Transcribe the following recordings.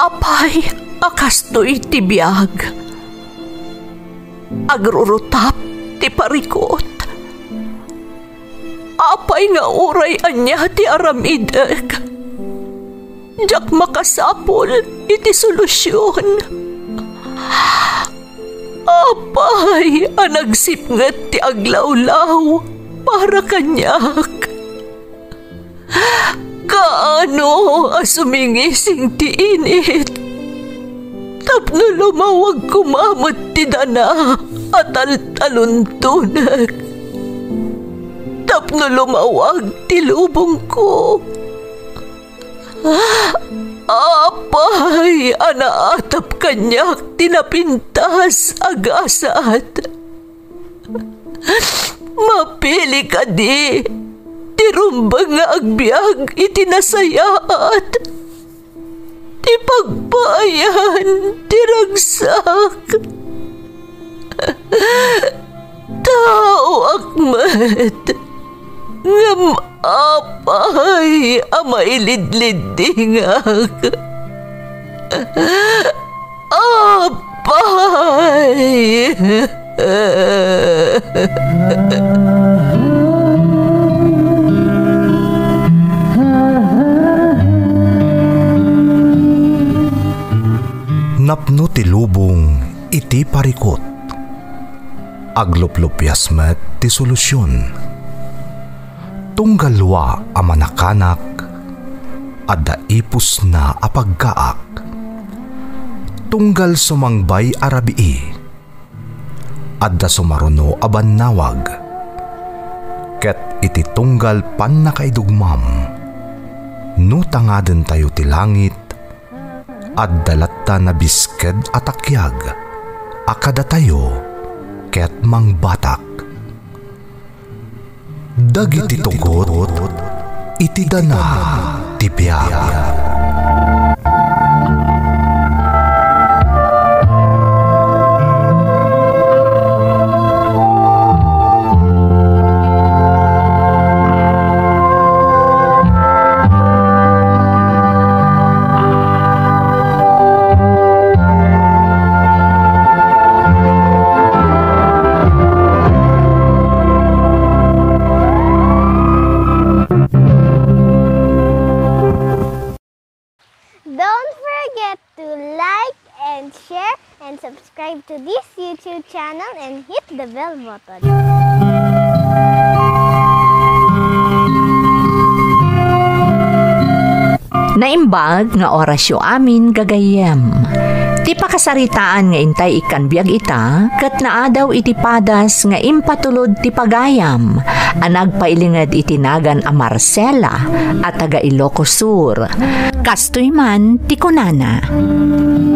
Apay, akastoy ti biyag. Agrurutap ti parikot. Apay nga uray anya ti aramideg. Jak makasapol iti solusyon. Apay, anagsipnget ti aglawlaw para kanyak. Kaano asumingising ti init. Tapno lumawag kumamot ti dana at taluntunag. Tapno lumawag ti lubong ko. Apay, anaatap kanyak tinapintas agasat. Mapili ka di, tirumbang nga agbyag itinasayaat. Ti pagbayan, tiragsak. Tao akmat, ngam apay, amailidlidingak. Apay. Napno ti lubong iti parikot. Agluplupyas met ti solusyon. Tunggalwa a manakanak adda ipus na apagkaak. Tunggal sumangbay arabii adda sumaruno a bannawag. Ket iti tunggal pan nakaidugmam no tangaden tayo ti langit adda latta na bisked atakyag akada tayo ket mangbatak. Dagiti tugot iti dana ti biag. Subscribe to this YouTube channel and hit the bell button. Naimbag nga orasyo amin gagayem. Ti pakasaritaan nga intay ikan biag ita, kat naadaw iti padas nga impatulod ti pagayam, anag pailingad itinagan a Marcela at taga Ilocos Sur. Kastoy man ti kunana.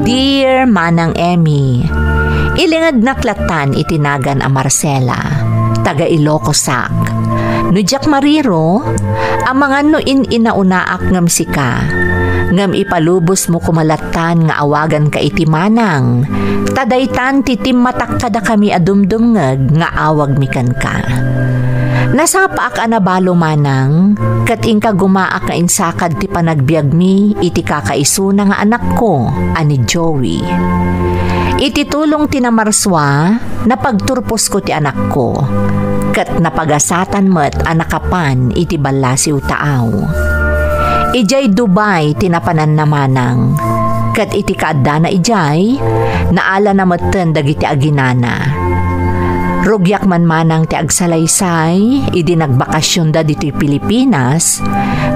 Dear Manang Emmy, ilingad naklatan itinagan a Marcela, taga Ilocos Sak. Nujak mariro, amangan no inaunaak ngam sika. Ngam ipalubos mo kumalatan nga awagan ka iti manang. Tadaytan titim mataktada kami adumdumngeg nga awag mikan ka. Nasapaak anabalo manang, kat inka gumaak nga insakad ti panagbiag mi iti kakaisuna nga anak ko, ani Joey. Iti tulong tinamarswa, napagturpos ko ti anak ko. Kat napagasatan met anakapan iti balasiw taaw. Ijay Dubai tinapanan na manang. Kat iti kaadda na ijay, naala na meten dagiti aginana. Rugyak man manang ti agsalaysay, idi nagbakasyon da diti Pilipinas,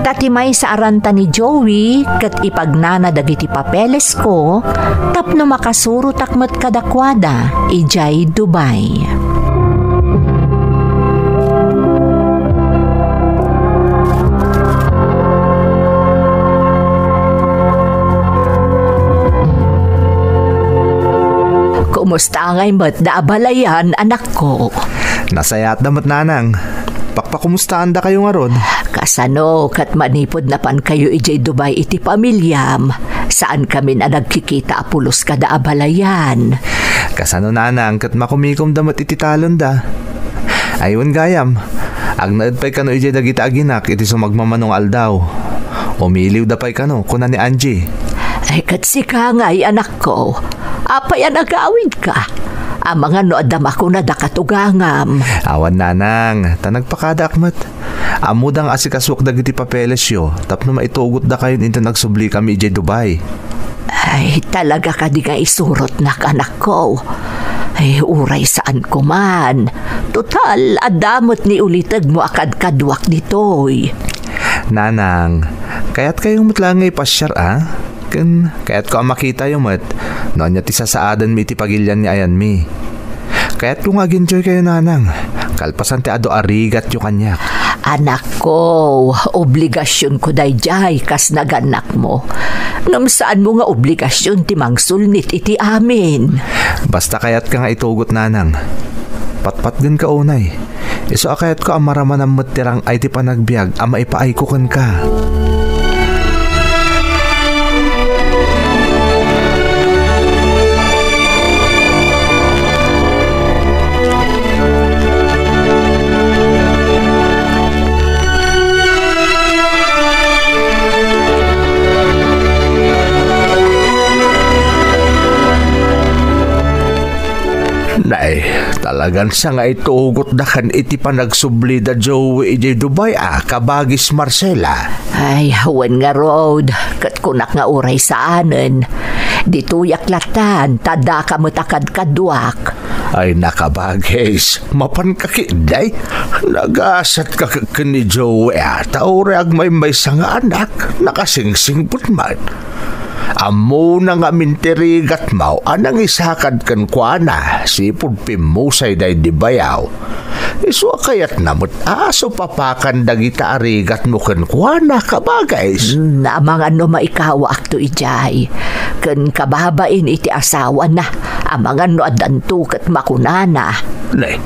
tatimay sa aranta ni Joey, kat ipagnana dagiti papeles ko, tapno makasuro takmet kadakwada, ijay Dubai. Kumusta ngay mat daabalayan anak ko? Nasayat damat nanang. Pakpakumustaan da kayo nga ron? Kasano kat manipod na pan kayo ijay Dubai iti pamilyam. Saan kami na nagkikita apulos kada abalayan? Kasano nanang kat makumikom damat iti talon da. Ayun gayam. Agnaed pa'y kano ijay dagita aginak iti sumagmamanong aldaw. Umiliw da pa'y kano kuna ni Angie. Ay, katsika nga'y anak ko. Apay ang nagawid ka. Ang mga noadam ako na dakatugangam. Awan nanang, tanagpakada akmat. Amudang asikaswak dagiti papeles yo, tapno maitugot da kayo into nagsubli kami ijay Dubai. Ay, talaga ka di nga isurot na anak ko. Ay, uray saan ko man. Total, adamot ni ulitag mo akad kadwak ditoy. Nanang, kaya't kayong mutlangay pasyar kaya't ko ang makita yung mat, noon niya tisasaadan mi tipagilyan ni ayan mi. Kaya't kung ag-enjoy kayo nanang, kalpasan ti ado arigat yung kanyak. Anak ko, obligasyon ko dayjay kas naganak mo. Ngam saan mo nga obligasyon ti mangsulnit iti amin. Basta kaya't ka nga itugot nanang. Patpat din ka unay. Iso akayat ko ang maraman ng matirang ay ti panagbiag ang maipaaykukan ka. Nay, talagan siya nga itugot na kan iti panagsubli da Joey ijay Dubai kabagis Marcela. Ay, hawan nga road, kat kunak nga uray saanen. Dituyak latan, tada ka matakad kadwak. Ay nakabagis, mapan kakiday. Nagasat ka ni Joey taurag may sanga anak, nakasingsing putman. Amo na nga mintirigat mau anang isakad kan kuana sipud pimusay day di bayaw. Iso kayat namut aso papakan dagita arigat mo kan kuana kabagays. Na mga no maikawa akto ijay. Kan kababain iti asawa na. Ang mga no adantukat makunana. Nay,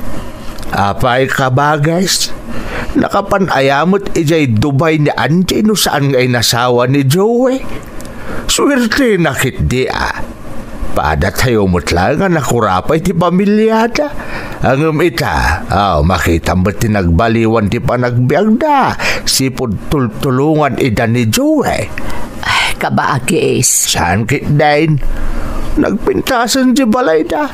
apay kabagays? Nakapanayamot ijay Dubai ni Angie no saan nga'y nasawa ni Joey? Swerte nakit di Paada tayo mutla nga nakurapay ti pamilyada. Ang ita, makita mo tinagbaliwan ti panagbiag da. Sipod tultulungan ida ni Joey. Ay, kabagis. Saan kitdain? Nagpintasan di balay da.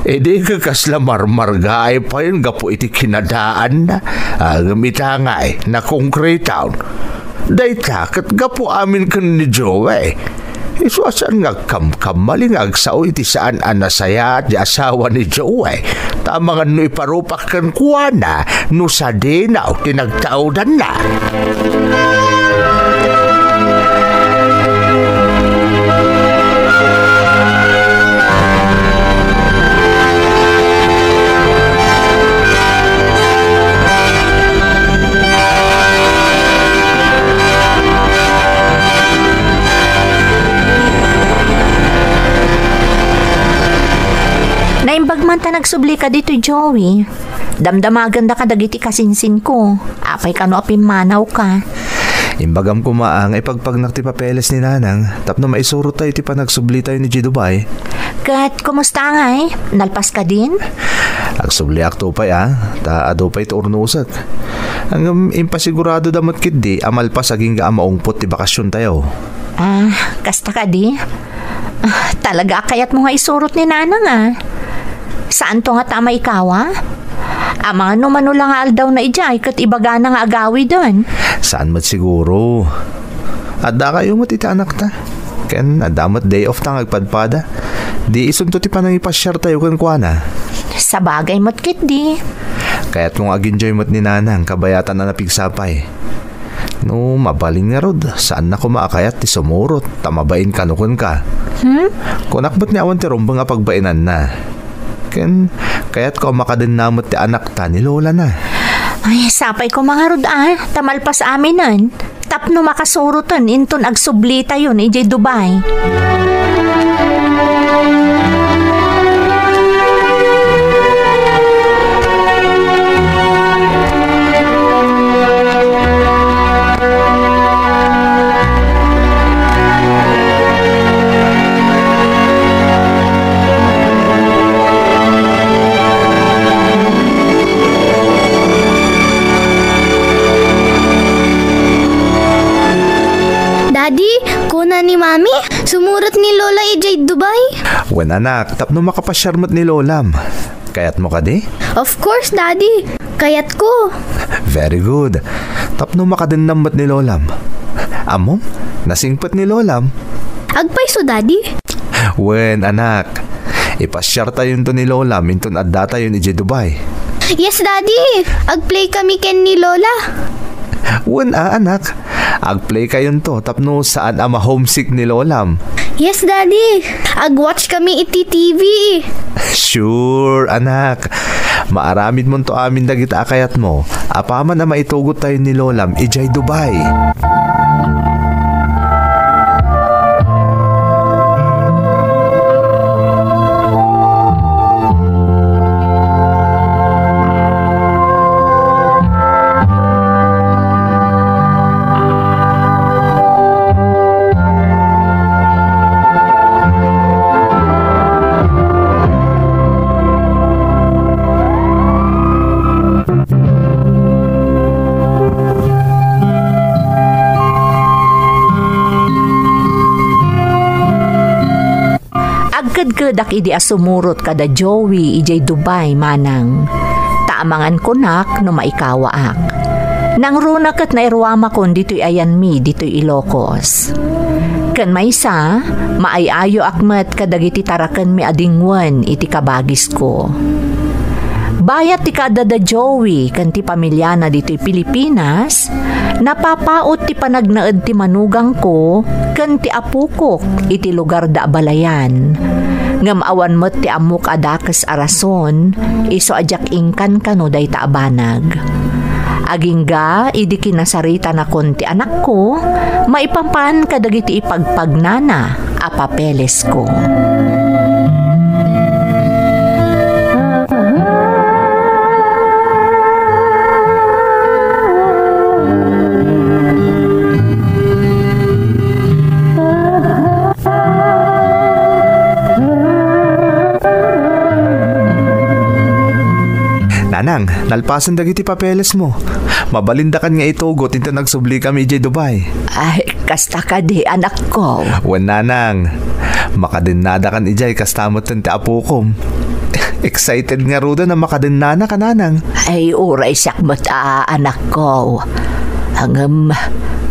Di kakasla marmargaay pa yun gapo iti kinadaan na. Ang ita nga na concrete town. Dayta kat gapo amin kan ni Joey. Iswasan nga kamkamalingag sao iti saan anasaya di asawa ni Joey. Tama nga no iparupak kan kuwana no sa dinaw tinagtaudan na. Naimbag man ta nagsubli ka dito, Joey. Damdamagan da ka dagiti kasinsin ko. Apay ka no apimanaw ka. Imbagam ko maang ipagpagnak ti papeles ni nanang tapno maisurot tayo ti panagsubli tayo ni G. Dubai. Kat, kumusta nga Nalpas ka din? Agsubli akto pa ta ado pa iti urnusak. Ang impasigurado damot kid amal pa saging ga maungpot ti bakasyon tayo. Kasta ka di? Talaga kayat mo nga isurot ni nanang Saan to nga tama ikaw Ang mga numano lang aldaw na ijay kat ibaga na nga agawi doon. Saan mat siguro? Adda kayo mat iti anak ta. Ken adamat day off ta ngagpadpada. Di isunto ti panang ipasyar tayo kan kuana. Sa bagay mat kit di. Kaya't kung ag-enjoy mat ni nanang kabayatan na napigsapay. No, mabaling nga rod. Saan na kumaakayat ti sumurot? Tamabain kanukon ka. Kunakbat ni awan ti rumba nga pagbainan na. Kaya't ko makadin namot ti anak ta ni Lola na. Ay, sapay ko mga rod tamalpas aminan. Tapno makasurutan inton agsubli tayo ni J. Dubai. Daddy, kuna ni Mami, sumurot ni Lola ijay Dubai. Wen anak, tapno makapasyarmat ni Lolam. Kayat mo ka di? Of course, Daddy. Kayat ko. Very good. Tapno makadinambat ni Lolam. Amom, nasingpat ni Lolam. Agpaiso, Daddy. Wen anak, ipasyar tayo to ni Lolam intun adda tayo ni Dubai. Yes, Daddy. Agplay kami ken ni Lola. Wen anak, agplay kayon to tapno saan ama homesick ni Lolam. Yes, Daddy. Agwatch kami iti TV. Sure, anak. Maaramid mo to amin dagita akayat mo. Apaman na maitugot tayo ni Lolam ijay Dubai. Agkad-kadak idi asumurot kada Joey ijay Dubai manang. Taamangan kunak no maikawaak. Nang runak at nairwama kon dito'y ayan mi dito'y Ilocos. Kan maysa, maayayo akmat kadagiti tarakan mi adingwan iti kabagis ko. Bayat ti kada da Joey kan ti pamilya na dito'y Pilipinas, napapaot ti panagnaed ti manugang ko kan ti apukok iti lugar da balayan. Ngam awan mo't ti amok adakes arason, iso ajak ingkan kano day taabanag. Agingga, idi kinasarita na kon ti anak ko, maipampan kadagiti ipagpagnana a papeles ko. Nanang, nalpasan dagiti papeles mo. Mabalindakan nga itugot into nagsubli kami ijay Dubai. Ay, kasta ka di anak ko. Wen nanang, makadinnada kan ijay kastamot ti apukom. Excited nga ruda na makadinnana ka nanang. Ay, uray sakmat anak ko. Hangam,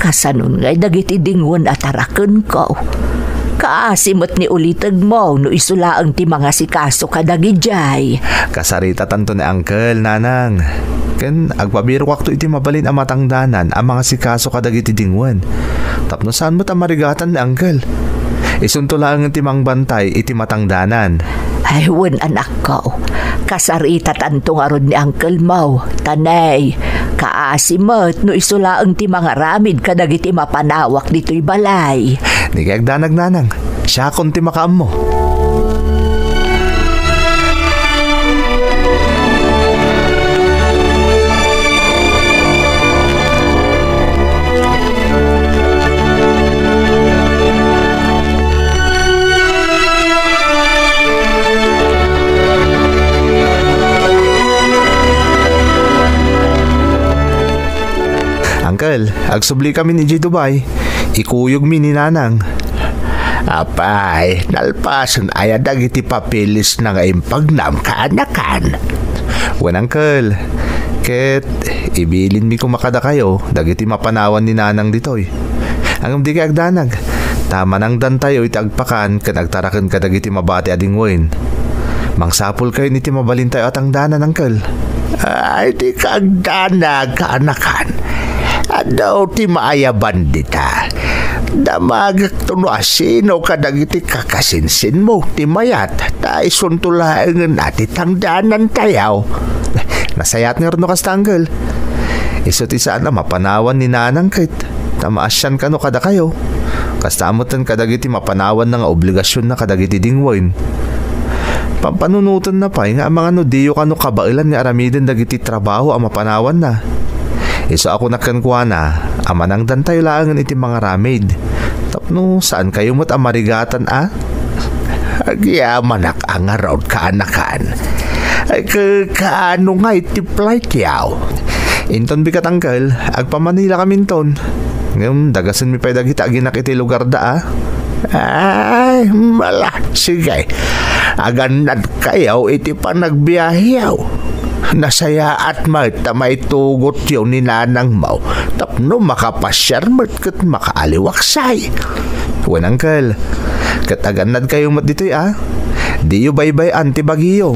kasanon ngay dagiti dingwan at arakan ko. Kaasimot ni ulitag mo no isula ang ti mga sikaso kadagijay. Kasarita tanto ni Uncle, nanang. Ken agpabiro wakto iti mabalin ang matangdanan ang mga sikaso kadagiti dingwan. Tapno saan mo tamarigatan ni Uncle? Isunto lang ang timang bantay iti matangdanan. Ay, wen anak ko. Kasarita tanto nga ron ni Uncle mo. Tanay, kaasimot no isula ang ti mga ramid kadagiti mapanawak dito'y balay. Di kaya agdanag nanang, siya konti makaam mo. Uncle, agsubli kami ni Dubai. Ikuyog mi ni nanang. Apay, nalpasan ayadag iti papilis na nga impagnam kaanakan. Wen Uncle, ket ibilin mi kumakada kayo, dagiti mapanawan ni nanang ditoy. Ang di kay agdanag, tama nang dantayo iti agpakan ken agtaraken kadagiti mabati adingwen. Mangsapol kayo niti mabalintay at ang danan, Uncle. Ay, di ka agdanag kaanakan. Adaw ti maayaban dita. Damagak to no asino kadagiti kakasinsin mo ti mayat. Ta isuntulaengen ati tangdanan tayaw. Nasayat nga rin no kasta, Uncle. Iso ti saan na mapanawan ni nanang kit. Tamaasyan ka no kada kayo. Kastamutan kadagiti mapanawan na nga obligasyon na kadagiti dingwoin. Pampanunutan na pa nga mga nudiyo ka no kabailan nga aramiden dagiti trabaho ang mapanawan na. Iso ako nakankwa na, amanang dantay laangan iti mga ramid. Tapno, saan kayo mo't amarigatan Agyaman ang araw kaanakan. Ay kaano nga iti flight yaw. Inton bikat, Uncle, agpamanila kami ton. Ngayon, dagasan mi pa'y dagita ginak iti lugar da Ay, mala. Sige. Aganad kayaw iti pa nagbiyahiyaw. Nasaya at may tugot yun ni nanang mau. Tapno makapasyar mat kat makaaliwaksay. Wen uncle, kat aganad kayo mat dito'y Di yu baybay anti bagiyo.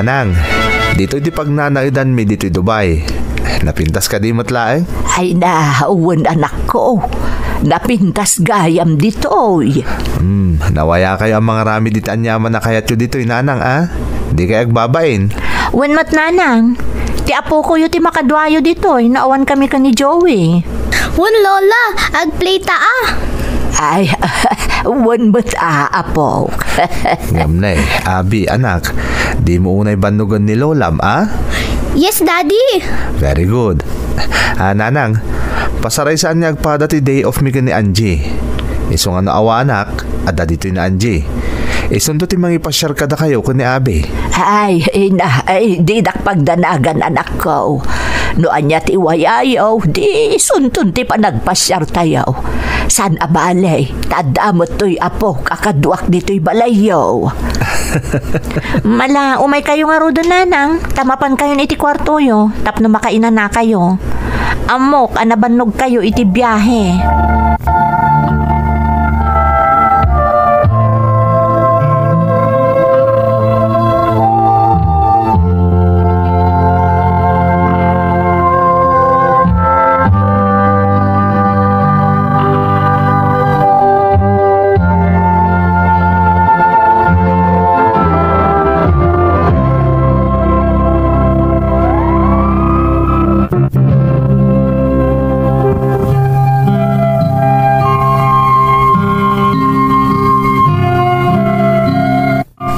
Nanang, dito di pagnanaidan mi dito Dubai. Napintas ka di matlaeng? Ay uwan anak ko. Napintas gayam dito. Nawaya kayo ang mga rami dito anyaman na kayat yu dito nanang Di kayo agbabain. Wan mat nanang. Ti apo ko yu ti makadwayo dito. Naawan kami ka ni Joey. Wan lola, agplay ta Ay, wan mat apo. Ngam na Abi anak, di mo unay banugan ni Lolam Yes, Daddy. Very good. Nanang, pasaray saan niya agpada ti day off mi ni Angie. Iso nga naawa anak, ada dito ni Angie. Isundo ti mangipasyar kada kayo ni Abi. Ay, di pagdanagan anak ko. Noan niya ti wayayaw, di suntun ti panagpasyar tayaw. San abalay, tadamot to'y apo, kakaduak dito'y balayaw. Mala, umay kayo nga rudo nanang. Tamapan kayo iti kwarto yo, tapno makainan na kayo. Amok, anabanog kayo iti biyahe.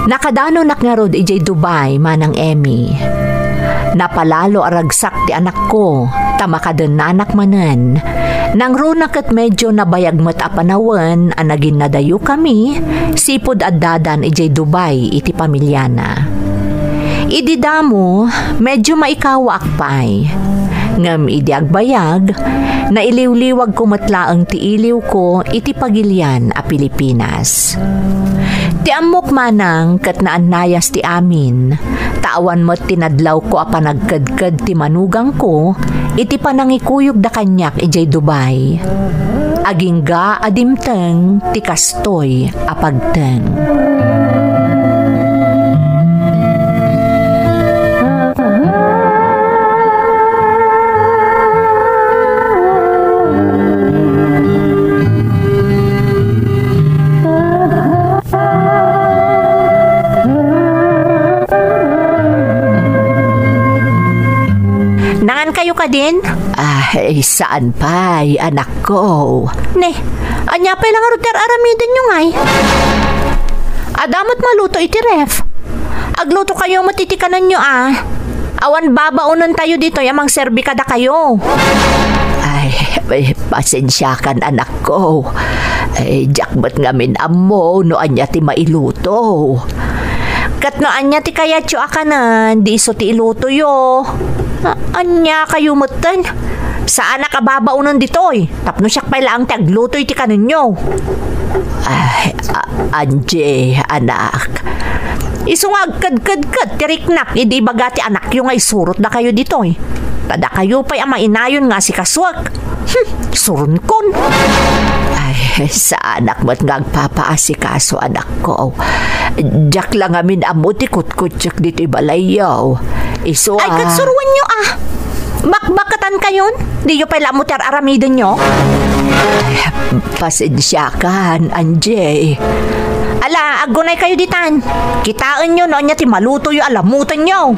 Nakadano nak nga rod ijay Dubai manang Emmy. Napalalo aragsak ti anak ko, tamakaden na anak manen. Nang runak at medyo nabayagmat apanawan, anagin nadayo kami, sipod at dadan ijay Dubai iti pamilyana. Ididamo, medyo maikawa akpay. Ngam idi agbayag, na iliw-liwag kumatlaang ti iliw ko iti pagilian a Pilipinas. Ti amok manang kat naanayas ti amin, tawan mo't tinadlaw ko a panagkadkad ti manugang ko, iti panangikuyog da kanyak ijay Dubai. Agingga adimteng ti kastoy a pagteng. Kayo ka din? Ay, saan pa, anak ko? Ne, anya pa lang aruter aramidin nyo ngay. Adamot maluto iti ref. Agluto kayo matitikanan nyo Awan babaunan tayo dito, yamang serbi kada kayo. Ay, pasensyakan anak ko. Ay, jakbat ngamin amo, no anya ti mailuto. Kat no anya ti kayatyo akanan, di iso ti iluto yo. Anya kayo mutan? Saan nakababaunan ditoy? Tapno siyak pa lang tagluto iti kaninyo. Ay, Anje, anak. Isungag kad tiriknak, hindi bagati anak yung ay surot na kayo ditoy. Tada kayo pa'y ama inayon nga si kaswag. Surun kon. Ay, Ay, sa anak mo't ngagpapaasikaso anak ko. Diyak lang amin amo ti kutkutsak dito'y balayaw. Iso Ay, katsuruan nyo Bakbakatan kayon? Di nyo pala mo aramidin nyo? Pasensyakan, Anjay. Ala, agunay kayo ditan. Kitaan nyo noon niya ti maluto yung alamutan nyo.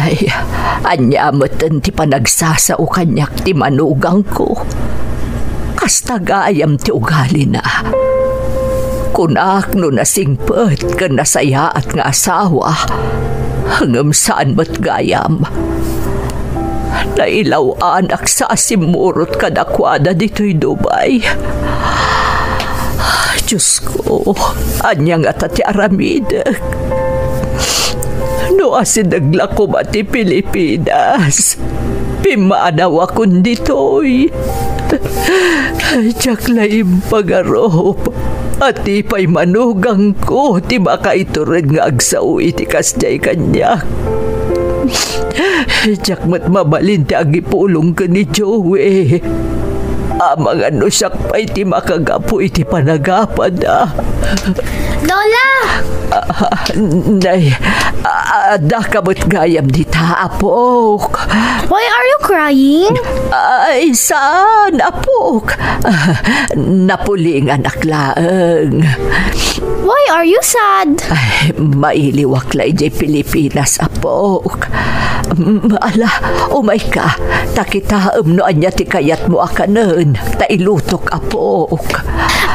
Ay, anyamatan ti panagsasao kanyak ti manugang ko. Kasta gayam ti ugali na. Kunak no nasingpet ka nasaya at nga asawa. Hangam saan ba't gayam? Nailaw anak sa asimurot kadakwada dito'y Dubai. Diyos ko, anyang at ti aramidak. No asin naglako ba ti Pilipinas? Pimanaw akong dito'y. Tiyak laim pagarop. At di pa'y manugang ko, ti makaiturag nga agsaw iti kasjay kanyak. Tiyak mat mabalin ti agipulong ka ni Joey. Amang ano siyak pa'y ti makagapo iti panagapad Lola! Nay, da kabot gayam di taapok. Why are you crying? Ay, saan, apok? Napuling anak laeng. Why are you sad? Ay, mailiwaklay di Pilipinas, apok. Ala, umay ka. Takitaam no anya ti kayat mo akanen. Tailutok, apok.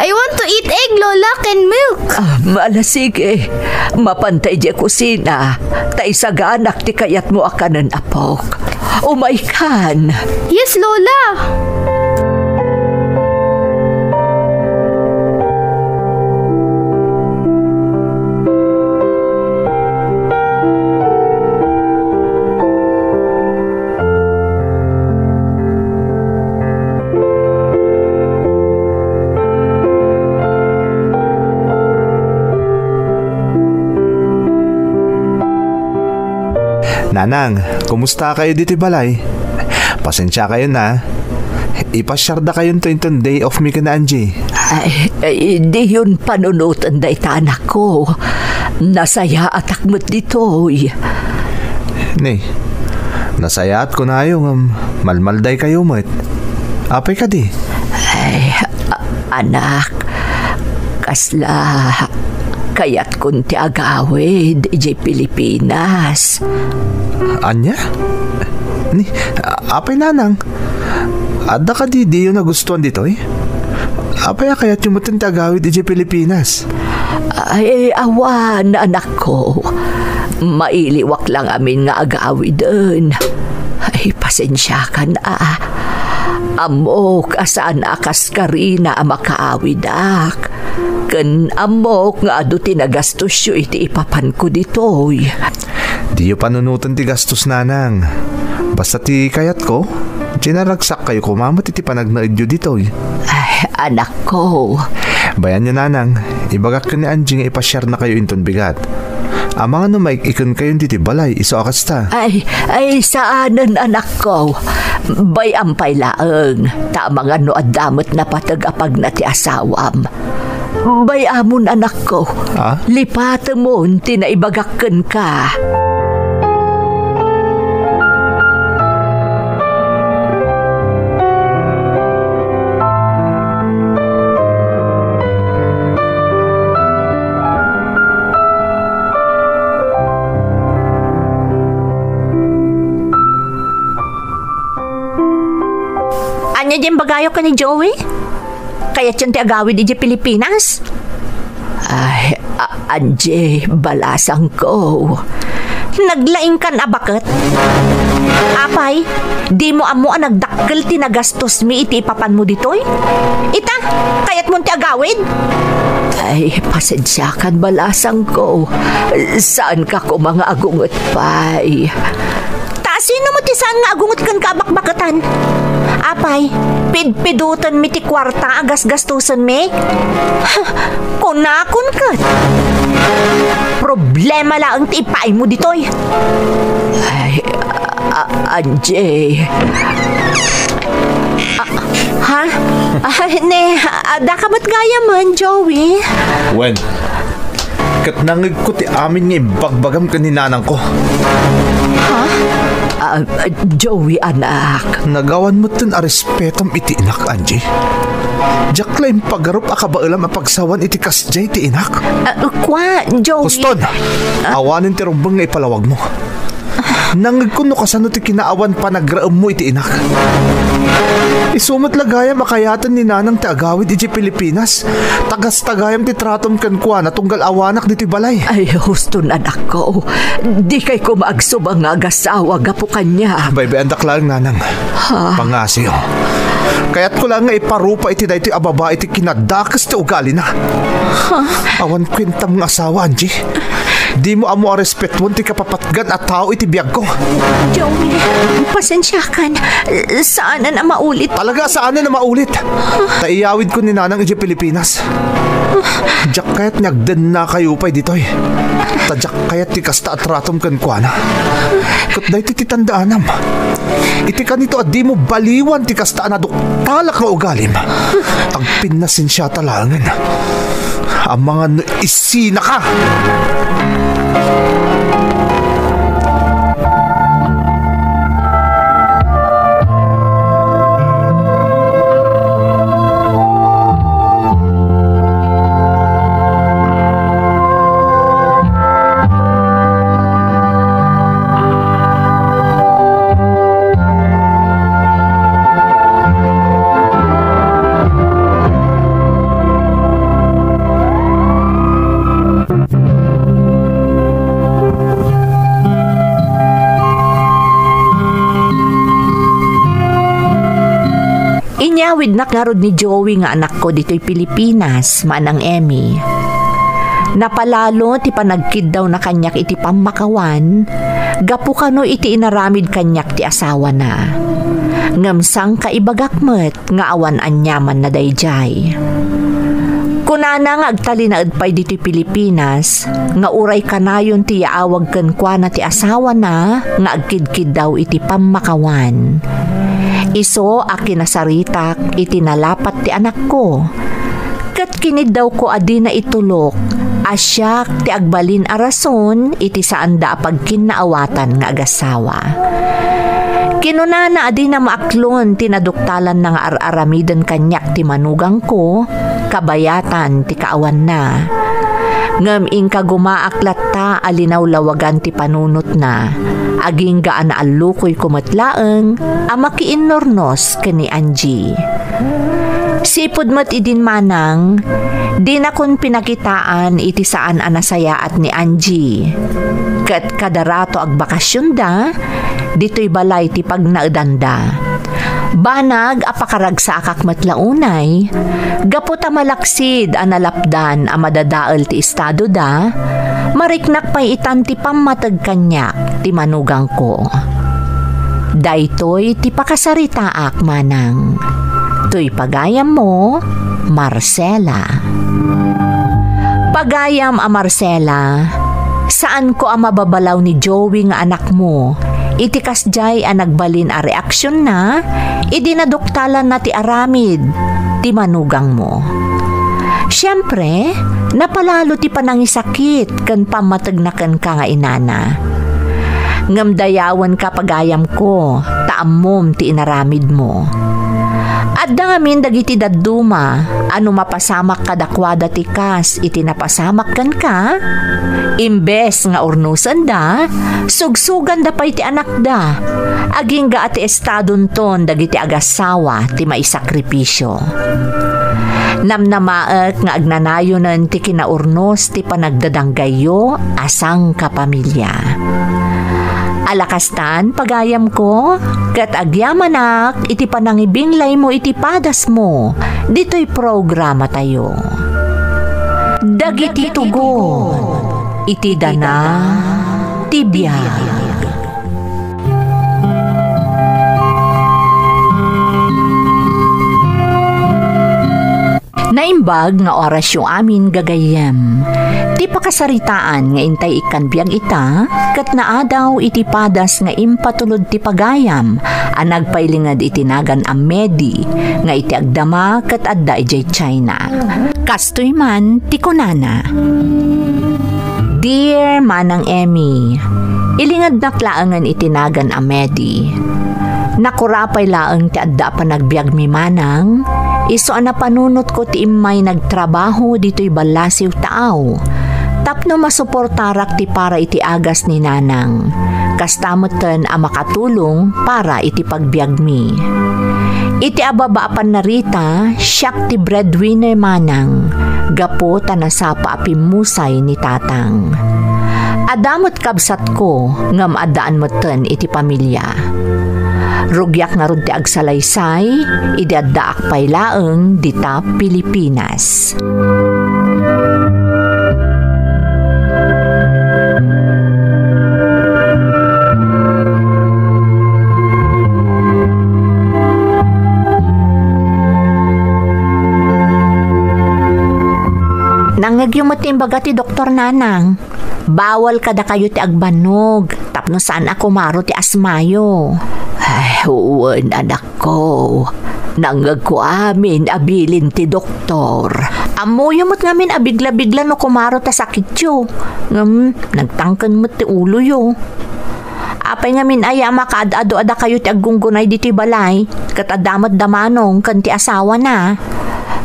I want to eat egg, Lola, and milk. Maala, sige. Mapantay di kusina. Taisaganak ti kayat mo akanen, apok. Umay kan. Yes, Lola. Nanang, kumusta kayo dito balay? Pasensya kayo na. Ipasyarda kayo to day off mi ka na, Angie. Ay, di yun panunutan da ita anak ko. Nasaya at akmat dito'y. Ne, nasaya at ko na yung malmalday kayo mo't. Apay ka di? Ay, anak, kasla kayat kunti agawid iji Pilipinas. Anya? Ni, apay nanang. Ada ka di yung nagustuhan dito eh? Apay kayat yung mutin agawid iji Pilipinas? Ay, awan, anak ko. Mailiwak lang amin nga agawid dun. Ay, pasensya ka na. Amok, asaan akas ka rin na makaawidak. Kan amok nga ado tinagastos yu iti ipapan ko ditoy. Di yu panunutan ti gastos, nanang. Basta ti kayat ko, sinaragsak kayo kumamat iti panagnaid yu ditoy. Ay, anak ko. Bayan nyo, nanang. Ibagak ka ni Angie nga ipasyar na kayo inton bigat. Amang ano maikikon kayo diti balay, iso akas ta. Ay, saanan anak ko. Bay ampay laeng. Tama nga no adamot na patagapag na ti asawam. Bay amon anak ko. Lipata mo, tinaibagakken ka. Anya dyan bagayo ka ni Joey? Kaya dyan ti agawid di Pilipinas? Ay, Angie, balasang ko. Naglaing kan bakit? Apay, di mo amo ang nagdakkel ti nagastos mi iti ipapan mo ditoy? Ita, kayat mo ti agawid? Ay, pasensyakan balasang ko. Saan ka ko mga agungot pay? Sino mo ti saan nga agungot kan kabakbakatan? Apay, pidpidutan mi ti kwarta agas gastusan mi? Kunakon ka. Problema lang ti ipay mo ditoy. Ay, Anjay. Ha? Da ka ba't gaya man, Joey? Wen, kat nangig ko ti amin nga ibagbagam ka ni nanang ko. Joey, anak. Nagawan mo tin a respetam iti inak, Angie. Diyak lang pagarup akabailam apagsawan iti kasjay ti inak. Kwa, Joey? Kuston, awanin ti rumbang nga ipalawag mo. Nangig ko no kasano ti kinaawan pa nagraam mo iti inak. Isumat lagayam makayatan ni nanang ti agawid iti Pilipinas. Tagas-tagayam ti tratom kan kwa na tunggal awanak diti balay. Ay, huston anak ko. Di kay ko maagsubang nga agasawa gapo kanya. Baybe, andak lang nanang. Pangasiyo. Kaya't ko lang nga iparupa iti dahito ababa iti kinadakas ti ugali na. Awan kwintam ng asawa, Angie. Di mo amo a respetwon ti kapapatgan at tao iti biyag ko. Joey, pasensya kan. Saan na maulit? Talaga saan na maulit? Taiyawid ko ni nanang iti Pilipinas. Diyak kaya't nagden na kayo pa'y ditoy. Tadyak kaya't ti kasta at ratom kan kwa na. Kat dahi ti tandaanam. Iti ka nito at di mo baliwan ti kasta na duktalak nga ugalim. Tagpin na sinsya talangan. Ang mga isina ka! Inyawid na karod ni Joey nga anak ko dito'y Pilipinas, manang Emmy. Napalalo ti panagkid daw na kanyak iti pamakawan, gapu kano iti inaramid kanyak ti asawa na. Ngamsang kaibagakmet nga awan anyaman na dayjay. Kunana nga agtali na adpay dito'y Pilipinas, nga uray kanayon ti yaawag ken kwa na ti asawa na, nga agkidkid daw iti pamakawan. Iso akinasaritak iti nalapat ti anak ko. Kat kinid daw ko adi na itulok, asyak ti agbalin a rason iti saan da pagkinaawatan nga agasawa. Kinunana adi na maaklon tinaduktalan na nga ar-aramiden kanyak ti manugang ko, kabayatan ti kaawan na. Ngam ingka gumaaklat ta alinaw lawagan ti panunot na, aging gaan na alukoy kumatlaeng, amakiinnornos kani Angie. Sipod mat idin manang, di na kon pinakitaan iti saan anasaya at ni Angie. Kat kadarato ag bakasyon da, dito'y balay ti pagnaedanda. Banag apakarag sa akak matlaunay, gaputa malaksid analapdan a madadael ti estado da, mariknak pa'y itan ti pamatag kanyak ti manugang ko. Daytoy ti pakasaritaak manang. Tuy pagayam mo, Marcela. Pagayam a Marcela, saan ko ang mababalaw ni Joey nga anak mo? Iti kasjay a nagbalin a reaksyon na, idinaduktalan na ti aramid, ti manugang mo. Siyempre, napalalo ti panangisakit kan pamatagnakan ka nga inana. Ngamdayawan ka pagayam ko, taamom ti inaramid mo. At dangamin dagiti dadduma, ano mapasamak kadakwada ti kas, iti napasamak kan ka, imbes nga urnusan da, sugsugan da pa'y ti anak da, aging ga ati estadon ton dagiti agasawa ti maisakripisyo. Namnamaek nga agnanayonan ti kinaurnos ti panagdadanggayo asang kapamilya. Alakastan pagayam ko, kat agyamanak iti panangibinglay mo iti padas mo, dito'y programa tayo. Dagiti tugon, iti dana, tibiyag. Naimbag nga oras yung amin gagayem. Ti pakasaritaan nga intay ikan biyag ita, kat naadaw iti padas nga impatulod ti pagayam, ang nagpailingad itinagan a Medi, nga iti agdama kat adda ijay China. Kastoy man ti kunana. Dear Manang Emmy, ilingad naklaangan itinagan a Medi. Nakurapay laang ti adda pa nagbiag mi manang, iso ana panunot ko ti imay nagtrabaho dito'y balasiw taaw. Tapno masuportarak ti para iti agas ni nanang. Kastamutan a makatulong para iti pagbiag mi. Iti ababaapan na rita, siyak ti breadwinner manang. Gapo tanasapa apimusay ni tatang. Adamot kabsat ko, ngam adaan moten iti pamilya. Rugyak nga rod ti agsalaysay, idaddaak paylaeng dita Pilipinas. Nangyag yung matimbaga ti Doktor Nanang. Bawal kada kayo ti agbanog, tapno saan ako maro ti asmayo. Ay, huwan anak ko. Nangag ko amin abilin ti doktor. Amuyo mo't ngamin abigla-bigla no kumaro ta sakit yo. Nagtangkan mo't ti ulo yo. Apay ngamin ay makaad-ado-ada kayo ti aggunggunay diti balay. Kat adamat damanong kan ti asawa na.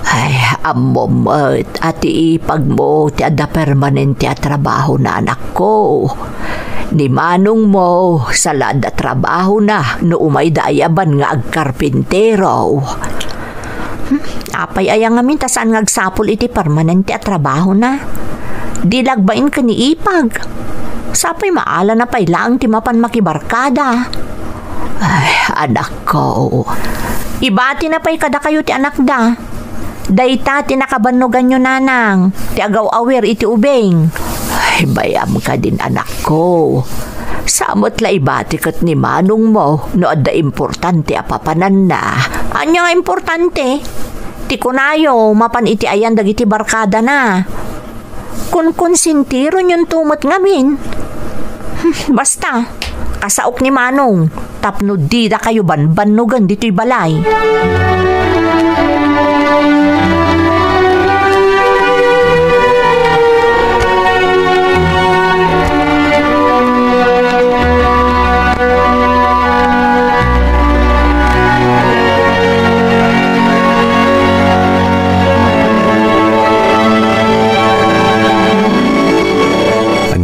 Ay, amomot ati ipag mo ti ada permanente a trabaho na anak ko. Ni manong mo salada trabaho na no umay dayaban nga agkarpintero. Apay ayang ngamin ta saan ngagsapol iti permanente a trabaho na. Di lagbain ka ni ipag. Sapay maala na pay lang ti mapan makibarkada. Ay, anak ko. Ibati na pay kada kayo ti anak da. Dayta tinakabanugan nyo nanang. Ti agaw awer iti ubeng. Ay, bayam ka din anak ko. Samot la ibati kat ni manong mo no adda importante apapanan na. Anya nga importante? Ti kunayo mapan iti ayan dagiti barkada na. Kun konsintiro nyon tumot ngamin. Basta, kasaok ni manong. Tapno di da kayo banbanugan dito'y balay.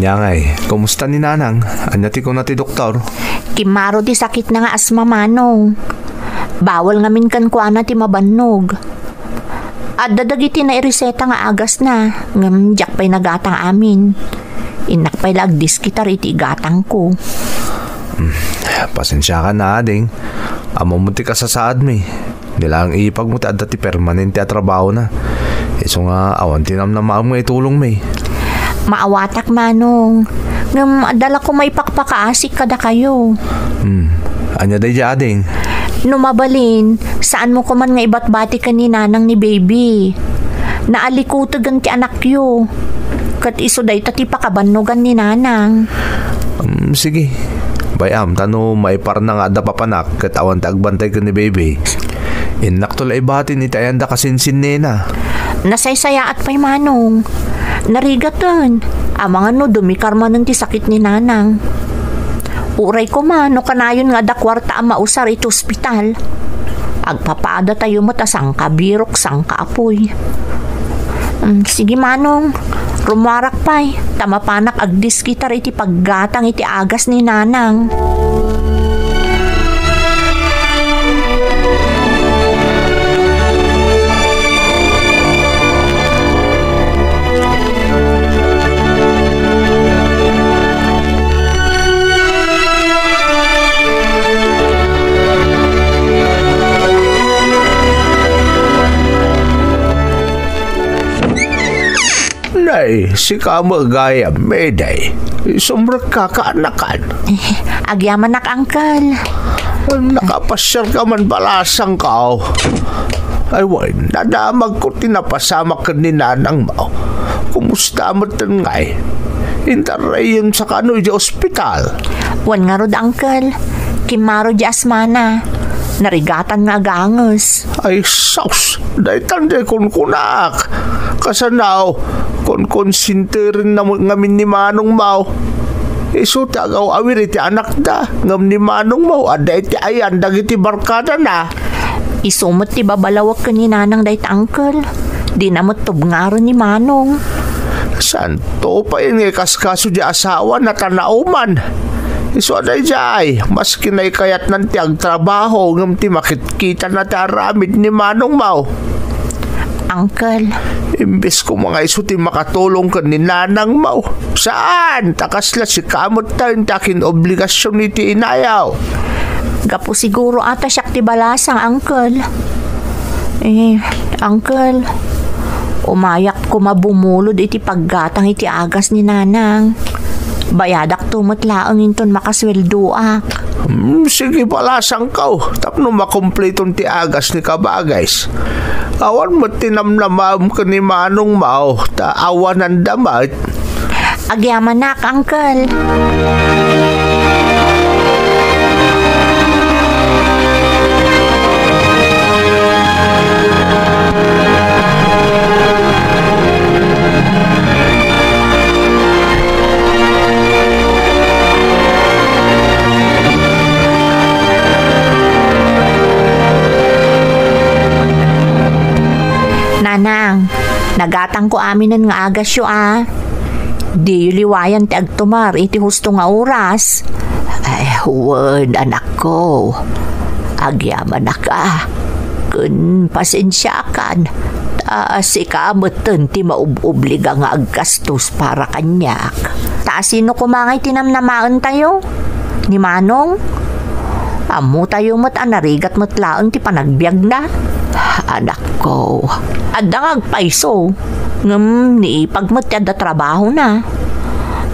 Nyangay, kumusta ni nanang? Anyati ko na ti doktor? Kimaro di sakit na nga asma manong. Bawal ngamin kan kuana ti mabannog. At dadagiti na ireseta nga agas na. Ngam jak pa'y nagatang amin. Inak pa'y lagdis kitar iti gatang ko. Pasensya ka na ading. Amo mo ti kasasaad mi. Nilang ipag mo ti adda ti permanente a trabaho na. Iso nga awan tinam na maam nga itulong mi. Maawatak manong. Ngam adala ko may pakpakaasik kada kayo. Anya day ading? Numabalin, saan mo ko man nga ibatbati ka ni nanang ni baby? Naalikutugan ti anak yo. Kat iso day tati pakabanugan ni nanang. Sige. Bayam, tano maipar na nga da papanak kat awan tagbantay ka ni baby. Inak to la ibatin iti ayanda kasinsin nena. Nasaysaya at pa'y manong. Narigatan. Amang ano dumikar man ti sakit ni nanang. Uray ko man no kanayon nga da kwarta ang mausar ito ospital. Agpapada tayo mo ta sangka birok sangka apoy. Sige manong. Rumarak pa'y. Tamapanak agdis kitar iti paggatang iti agas ni nanang. Nay, si kamo gaya meday. Sumrak ka kaanakan. Agyaman nak, angkal. Nakapasyar ka man balasang ka. Ay way, nadamag ko tinapasama ka ni nanang mo. Kumusta mo tan ngay? Intaray yun sa kanoy di ospital. Wan nga rod, Uncle. Kimaro di asmana. Narigatan nga agangos. Ay saus, dahi tanday kun kunak. Kasanaw, kun konsinterin na ngamin ni manong mo. Iso tagaw awir iti anak da. Ngam ni manong mo, ada iti ayan, dagiti barkada na. Isumot ti babalawag ka ni nanang dahit, Uncle. Di namot tubngaro ni manong. Santo pa yun kaskaso di asawa na tanauman. Iso aday jay, mas kinay kayat ng tiag trabaho ngam ti makitkita na taramid ni manong mo. Uncle. Imbes ko mga iso ti makatulong ka ni nanang mo. Saan? Takasla si kamot tayo takin obligasyon ni ti inayaw. Gapo siguro ata siya ti balasang, Uncle. Uncle, umayak ko mabumulod iti paggatang iti agas ni nanang. Bayadak tumatlaang inton makasweldoak. Sige balasang kaw. Tapno makompletong ti agas ni kabagays. Awan mo tinamnamam ka ni manong mao. Ta awan ang damat. Agyaman nak, Uncle. Nanang, nagatang ko aminan nga agasyo Di liwayan ti agtumar iti husto nga oras. Ay, huwag anak ko. Agyaman na ka. Kun pasensyakan. Taas ikamutan ti maubobliga nga aggastos para kanyak. Taas sino kumangay tinamnamaan tayo? Ni Manong? Amo tayo mo't anarigat mo't laang ti panagbiag na. Anak ko, adang agpaiso. Ngam ni pagmat yada trabaho na.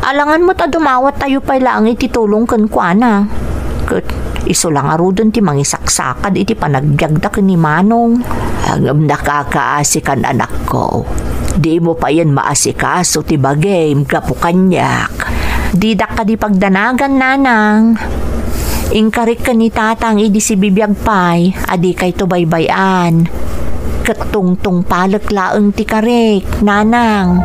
Alangan mo't adumawat tayo pa lang iti tulong kan kwa na. Kat iso lang arudon ti mangisaksakad iti panagbiagda ni Manong. Ngam nakakaasikan anak ko. Di mo pa yan maasikaso ti bagay kapukanyak. Didak ka di pagdanagan, nanang. Ingkarik ka ni tatang idi si bibiyag pay, adi kay to baybayan. Katungtung palaklaang ti karik, nanang.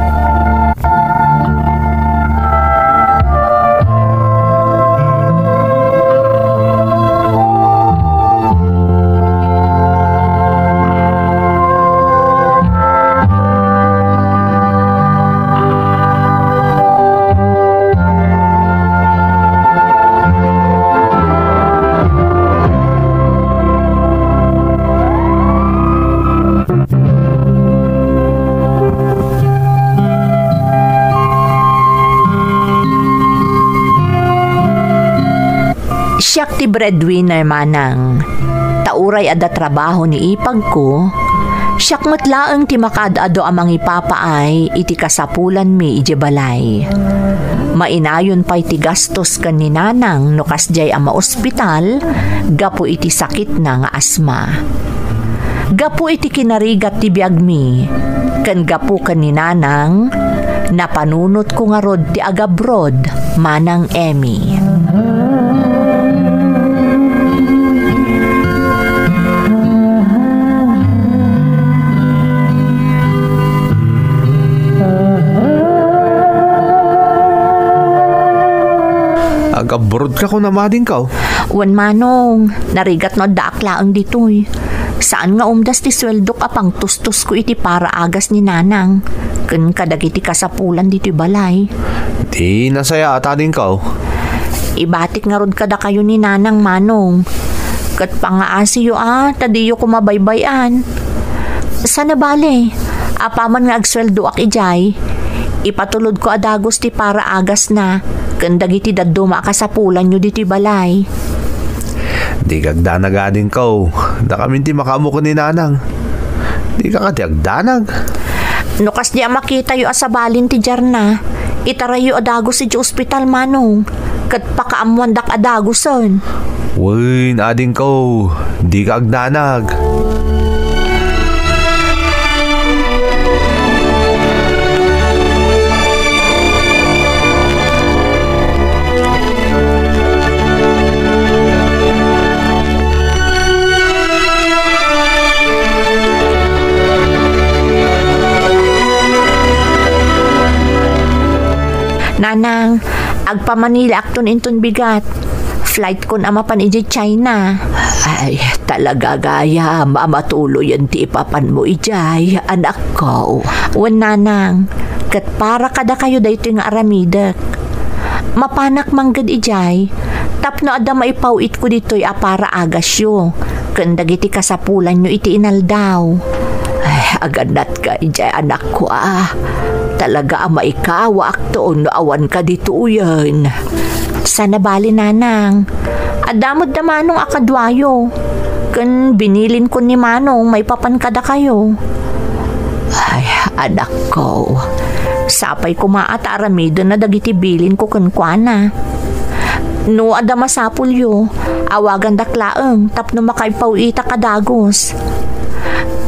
Siyak ti breadwinner, manang. Tauray ada trabaho ni ipag ko. Siyak matlaang ti makadado amang ipapaay iti kasapulan mi ije balay. Mainayon pa'y ti gastos kan ni nanang no kasjay ama ospital, gapo iti sakit na nga asma. Gapo iti kinarigat ti biag mi, kan gapo kan ni nanang, napanunot ko nga rod ti agabrod, manang Emmy. Agabrod ka ko namading ka. Wan manong, narigat no daklaang ditoy. Saan nga umdas ti sweldo ka pang tustos ko iti para agas ni nanang. Kun kadagiti kasapulan dito'y balay. Di nasaya ata din ka. Ibatik nga rod kada kayo ni nanang, manong. Kat pangaasiyo tadiyo ko mabaybayan. Sana bale, apaman nga agsweldo ak ijay. Ipatulod ko adagos ti para agas na. Kandagiti daduma kasapulan nyo dito'y balay. Di kagdanagadin ka. Da kami ti makamo ko ni nanang. Di ka kati agdanag. Nukas di makita yu asabalin ti Jarna. Itarayo adagos si ospital, manong. Kat pakaamuandak adagoson. Uy, ading ka. Di ka agdanag. nanang, agpa Manila akton inton bigat. Flight kon ama pan iji China. Ay, talaga gaya, mamatuloy yan ti ipapan mo ijay, anak ko. Wan nanang, kat para kada kayo dayto nga aramidak. Mapanak manggad ijay, tapno ada maipawit ko dito'y apara agasyo. Kandag iti kasapulan nyo iti inaldaw. Ay, aganat ka ijay, anak ko Talaga ama ikawa aktoon no awan ka dito yan. Sana bali nanang, adamod na manong akadwayo. Kan binilin ko ni manong may papankada kayo. Ay, anak ko. Sapay ko maat aramido na dagiti bilin ko kunkwana. No ada masapulyo, awagan daklaeng tapno makaipawita kadagos.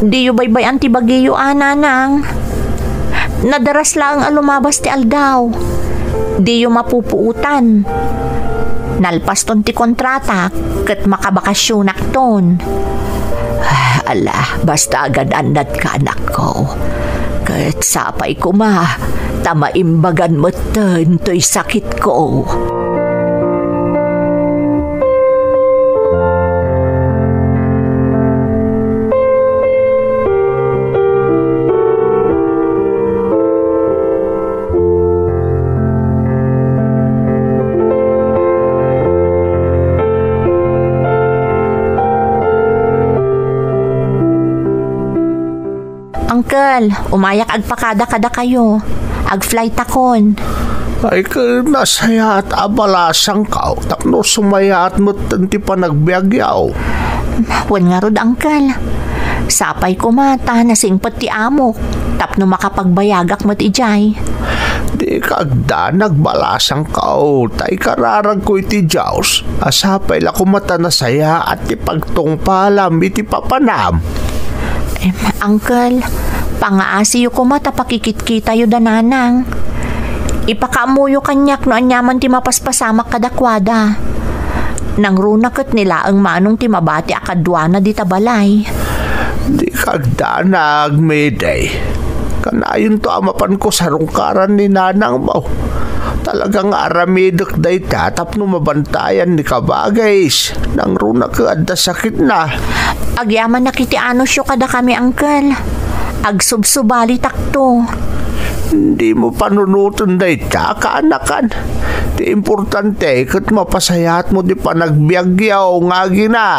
Di yu baybay antibagiyo nanang. Nadaras lang alumabas ti aldaw. Di yu mapupuutan. Nalpas ton ti kontrata ket makabakasyonak ton. Ala, basta agad anad ka, anak ko. Ket sapay ko tamaimbagan mo to'y sakit ko. Uncle, umayak agpakada-kada kayo. Ag-flight akon. Ay ka nasaya at abalasang ka. Tapno sumaya at mo tanti pa nagbiagyaw. Wan nga rod, uncle. Sapay ko nasing pati amok. Tapno makapagbayagak mat ijay. Di kagda nagbalasang ka. Tay kararag ko iti Diyos. Asapay la kumata nasaya at ipagtungpalam iti papanam. Uncle, pangaasiyo ko pakikit-kita yu dananang. Ipakaamuyo kanyak no anyaman ti mapaspasamak kadakwada. Nang runaket nila ang manong ti mabati akadwana di tabalay. Di kagda nagmeday. Kanayon to amapan ko sa rungkaran ni nanang mo. Talagang aramidok day tatap no mabantayan ni kabagays. Nang runa ka adda sakit na. Agyaman nakiti ano siyo kada kami, uncle. Agsubsubali takto. Hindi mo panunutan day ta, kaanakan. Di importante kat mapasayat mo di pa nagbiagyaw nga gina.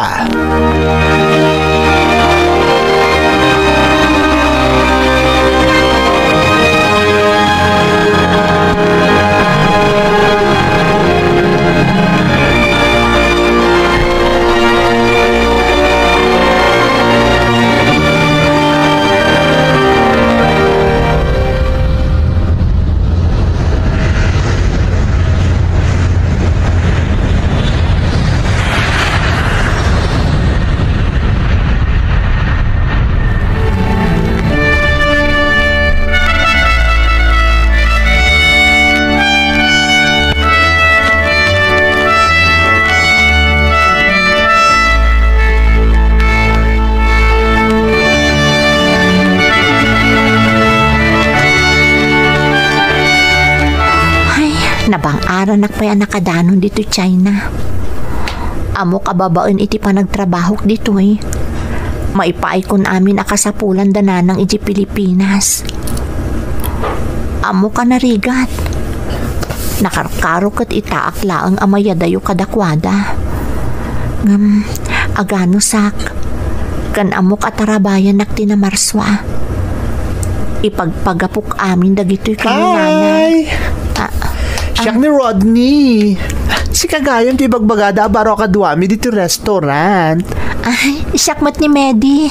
Nabang-aran nakpaya nakadanon dito China. Amo kababaen iti panagtrabaho dito Maipaikon amin akasapulan dananang iti Pilipinas. Amo ka narigat. Nakarkaro kat itaak laang amayadayo kadakwada. Agano sak. Kan amo katarabayan nakti na marswa. Ipagpagapok amin dagito'y kaninanay. Siyak ni Rodney. Si kagayan ti bagbagada baro kaduami dito restaurant. Ay, siyak mat ni Medi.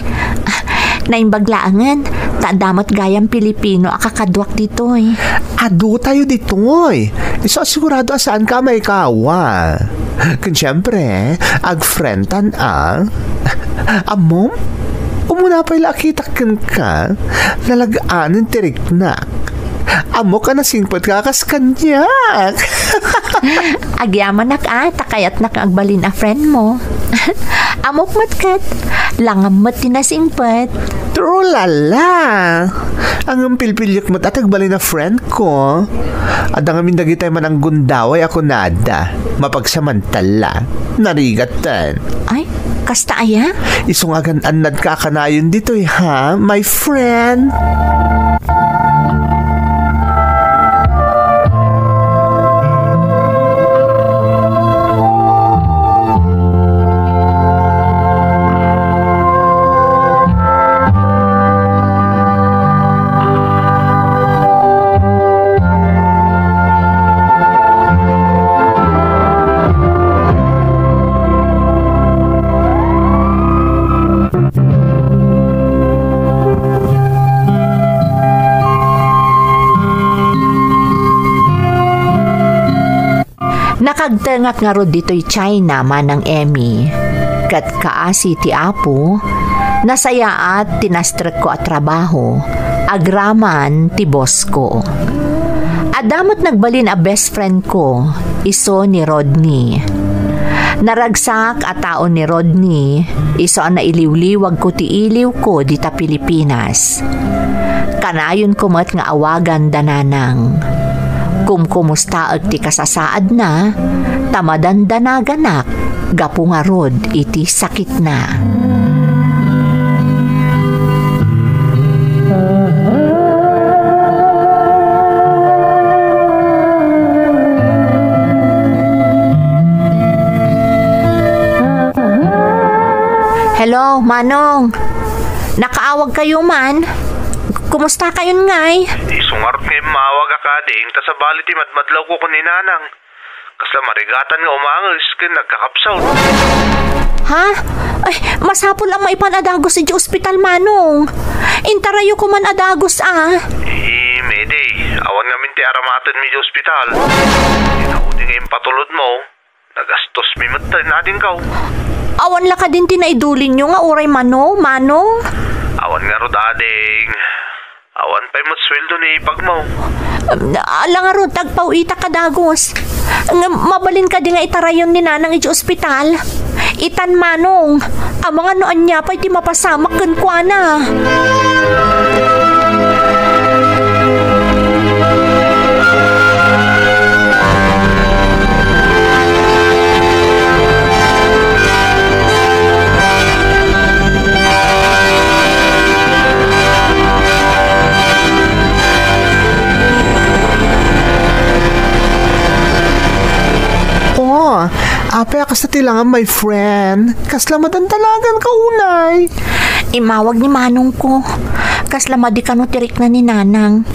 Naimbaglaangan, tadamat gayang Pilipino akakadwak dito Ado tayo dito So sigurado saan ka may kawa. Kan siyempre, agfrentan Amom? Umuna pa'y lakitakin ka, nalagaanin tiriknak. Amo ka na singpot kakas kanyak. Agyaman takayat nakagbalin a friend mo. Amok matkat, langam mat tinasingpat. True lala. Ang pilpilyok mo tatagbalin na friend ko. At ang amin dagitay man ang gundaway ako nada. Mapagsamantala. Narigatan. Ay, kasta aya? Isungagan anad kakanayon dito ha, my friend. Nakagtengak nga rod dito'y China manang Emmy. Kat kaasi ti Apo, nasaya at tinastrek ko at trabaho, agraman ti boss ko. Adamot nagbalin a best friend ko, iso ni Rodney. Naragsak at taon ni Rodney, iso ang nailiw-liwag ko ti iliw ko dita Pilipinas. Kanayon kumat nga awagan dananang. Kumusta ag ti kasasaad na, tamadan danaganak, gapu nga rod iti sakit na. Hello, Manong. Nakaawag kayo man? Kumusta kayon ngay? Isungar ngay mawag akading, ta sa baliti madmadlaw ko kuninanang. Kasla marigatan nga umangis kin nagkakapsaw. Ha? Ay, masapol ang maipanadagos si ospital, Manong. Intarayo ko man adagos Mayday, awan nga minti aramatan mi ospital. Inaudi nga yung patulod mo, nagastos mi matay natin kaw. Awan la ka din tinaidulin nyo nga uray Manong. Awan nga ro dading. Awan pa'y matsweldo ni ipag mo. Ala nga ron, tagpauita ka dagos. Mabalin ka di nga itarayon ni nanang iti ospital. Itan Manong, ang mga noan niya pa'y ti mapasamak kan kwa na. Apay akas na tilangan, my friend. Kaslamadan talagan ka unay. Imawag ni Manong ko. Kaslamadi ka no tirik na ni Nanang.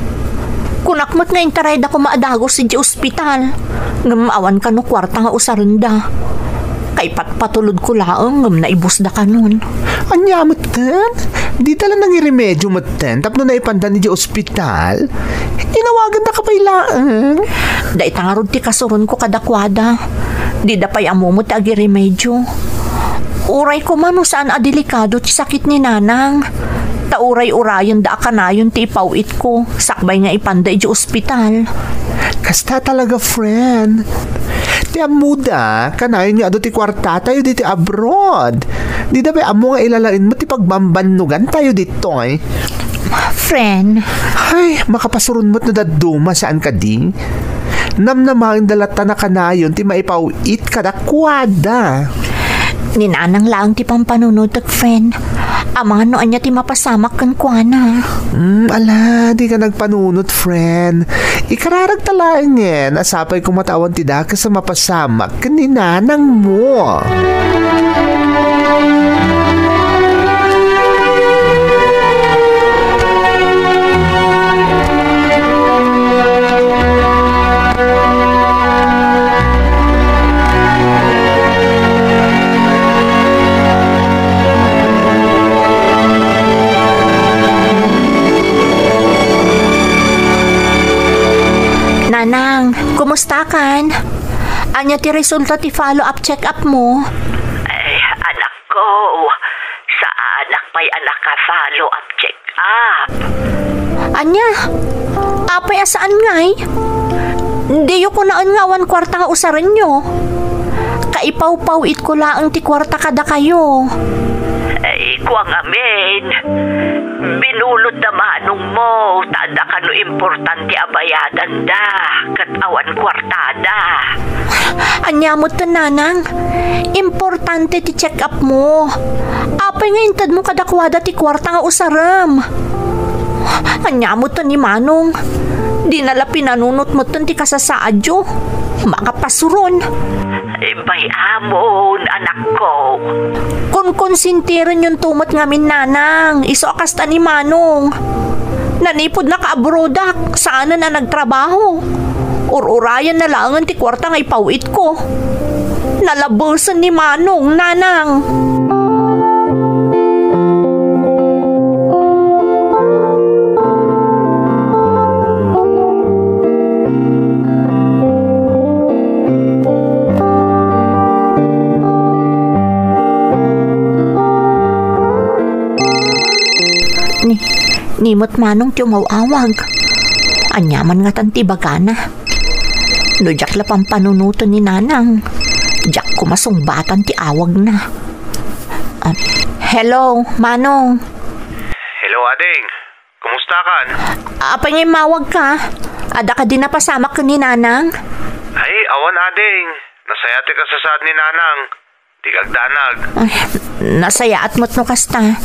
Kunakmat nga intaray da ko maadagos si ospital. Ngamawan ka no kwarta nga usaranda. Kay patulod ko laang ngam na ibus da ka nun. Anya matan? Di tala nangiremedyo matan. Tapno na ipanda ni di ospital. Inawagan na ka pa ilaan. Da itangarod ti kasuron ko kadakwada. Di da pa'y amumot agi remedyo. Uray ko man saan adelikado ti sakit ni Nanang. Tauray-urayon da akanayon ti ipawit ko. Sakbay nga ipanda iti ospital. Kasta talaga, friend. Ti amuda, kanayon niya ado ti kwarta tayo dito abroad. Di da pa'y amo nga ilalain mo ti pagbambanugan tayo dito eh. Friend. Ay, makapasurun mo't na daduma saan ka di? Namnamang dalata na kanayon ti maipawit kadakwada. Ninanang lang ti pampanunod ag friend. Ama noan niya ti mapasamak kan kuana. Ala, di ka nagpanunod, friend. Ikararag talaan yan. Asapay kumatawan ti daka sa mapasamak kan ninanang mo. Nanang, kumusta kan? Anya ti resulta ti follow-up check-up mo? Ay, anak ko, sa anak pa'y anak ka follow-up check-up. Anya? Apay asaan ngay? Di ko naan nga 1 kwarta nga usaran nyo. Kaipaw-pawit ko laang ti kwarta kada kayo. Iko ang amin. Binulot na manong mo. Tada ka no importante abayadan da. Katawan kwartada. Anyamot ta nanang. Importante ti check up mo. Apay nga intad mo kadakwada ti kwarta nga usaram. Anyamot ta ni manong. Di nala pinanunot mo ti kasasaadyo. Makapasuron. Bay amon, anak ko. Kung konsintiran yung tumot ngamin nanang, iso akasta ni manong. Nanipod na kaabrodak, saan na nagtrabaho. Ur-urayan na langan ti kwarta nga ipawit ko. Nalabusan ni manong, nanang. Nimot manong tumawawag. Anyaman nga tanti bagana. No jak la pampanunuto ni nanang. Jak kumasungbatan ti awag na. Hello, manong. Hello, ading. Kumusta kan? Apay ngay mawag ka. Ada ka din napasamak ka ni nanang? Ay, awan ading. Nasayate ka sa sad ni nanang. Di kagdanag. Nasayaat mo't no kasta.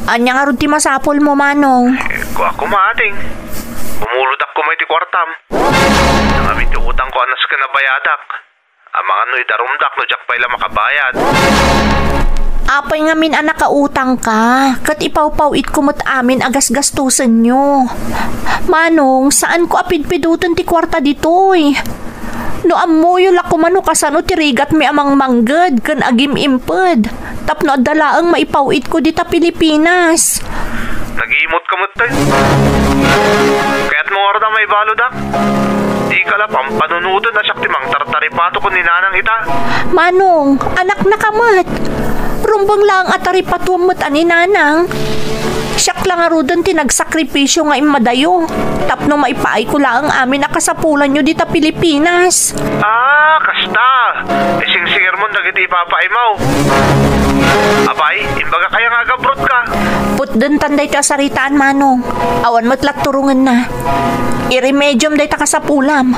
Anya nga rin ti masapol mo, manong. Kuha ko maating. Bumulod ako may ti kwartam. Nangamin ti utang ko anas ka na bayadak. Amang ano idarumdak no jak pa'y la makabayad. Apay nga min anak kautang ka. Kat ipaw-pawit kumot amin agas gastusan nyo. Manong, saan ko apidpidutan ti kwarta ditoy? No amoyo lakumano kasano tirigat mi amang manggad kan agim imped. Tapno adalaang maipawit ko dita Pilipinas. Nag-iimot ka mo't tayo. Kaya't mo orda may balodak. Di ka la pampanunuto na siyak timang tartaripato ko ni nanang ita. Manong, anak na kamat. Rumbang lang at taripato mo't ani nanang. Siyak lang arudan tinagsakripisyo nga imadayo. Tapno maipaay ko lang amin nakasapulan nyo dita Pilipinas. Kasta. Isingsingir mo nagiti ipapaimaw. Abay, imbaga kaya nga gabrot ka. Putdan tanday ta saritaan, manong. Awan matlat turungan na. Iremedium day ta kasapulam.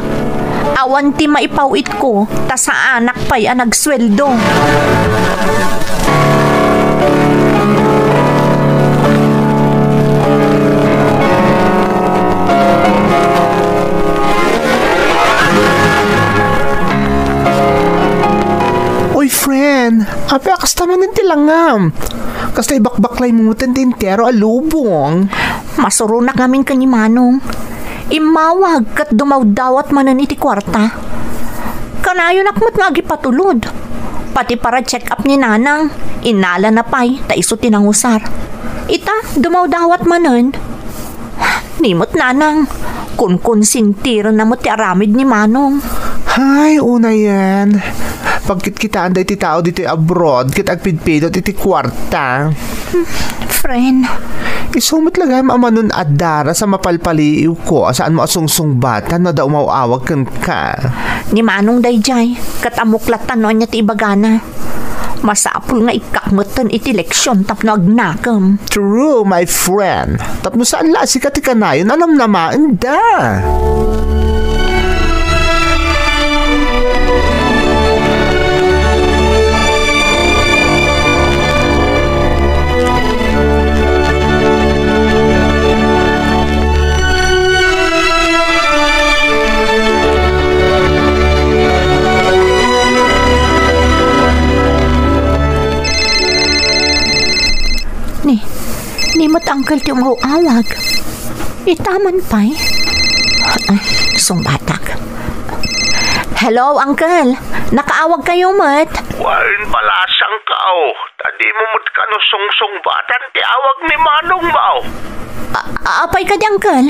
Awan ti maipawit ko, ta sa anak pa'y nagsweldo. Oy, friend. Apa kasta man tilangam. Kasta ibakbaklay mo tentero alubong. Masurunak namin ka ni manong. Imawag kat dumawdawat manan iti kwarta. Kanayon akmat nga agipatulod. Pati para check up ni nanang. Inala na pa'y ta iso tinangusar. Ita, dumawdawat manan. Nimot nanang. Kun sintiran na mo ti aramid ni manong. Hay, una yan. Pagkit kita anday ti tao dito abroad, kit agpidpidot iti kwarta. Friend. Isumot lagay maamanun adara sa mapalpaliw ko saan mo asungsungbatan na daw mauawag kan ka. Ni manong dayjay, katamuklatan no niya ti ibagana. Masapul nga ikakmutan iti leksyon tapno agnakam. True, my friend. Tapno saan lasi ka ti kanayon, alam namaan da. Nimot angkel ti umawawag. Itaman pa'y. Ay, sungbatak. Hello, uncle. Nakaawag kayo, mat? Wain palasang kao. Tadi mo mo't ka no sungsung-batan ti awag ni manong mau. Apay ka di, uncle?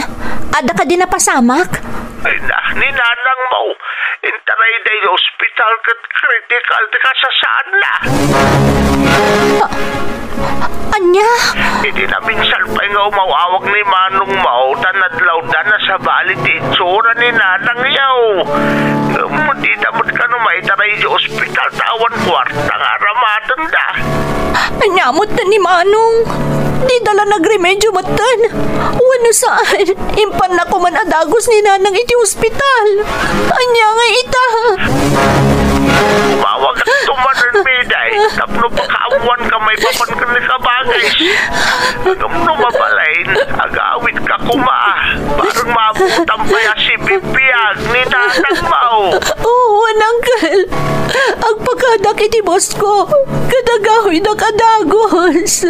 Ada ka di napasamak? Ay na, ni nanang mo. Intaray day hospital kat critical di ka sa saan na. Anya? Hindi na minsan pa nga umawawag ni Manong Mau tanadlaw da na sa balit itsura ni nanang yaw. Di dapat ka na maitaray di hospital tawan kwarta nga ramatan da. Anyamot na ni Manong. Di dala nagremedyo matan. Wano saan? Impan na ko man adagos ni nanang iti hospital. Anya nga ita. Umawag at tumanan miday. Tapno pakaawan ka may papan ka ni kabagay. Agam no mabalain. Agawit ka kuma. Parang mabutang paya si bibiyag ni nanang Mau. Oo, Uncle. Ang pagkadak iti boss ko. Kadagahoy na kadagos.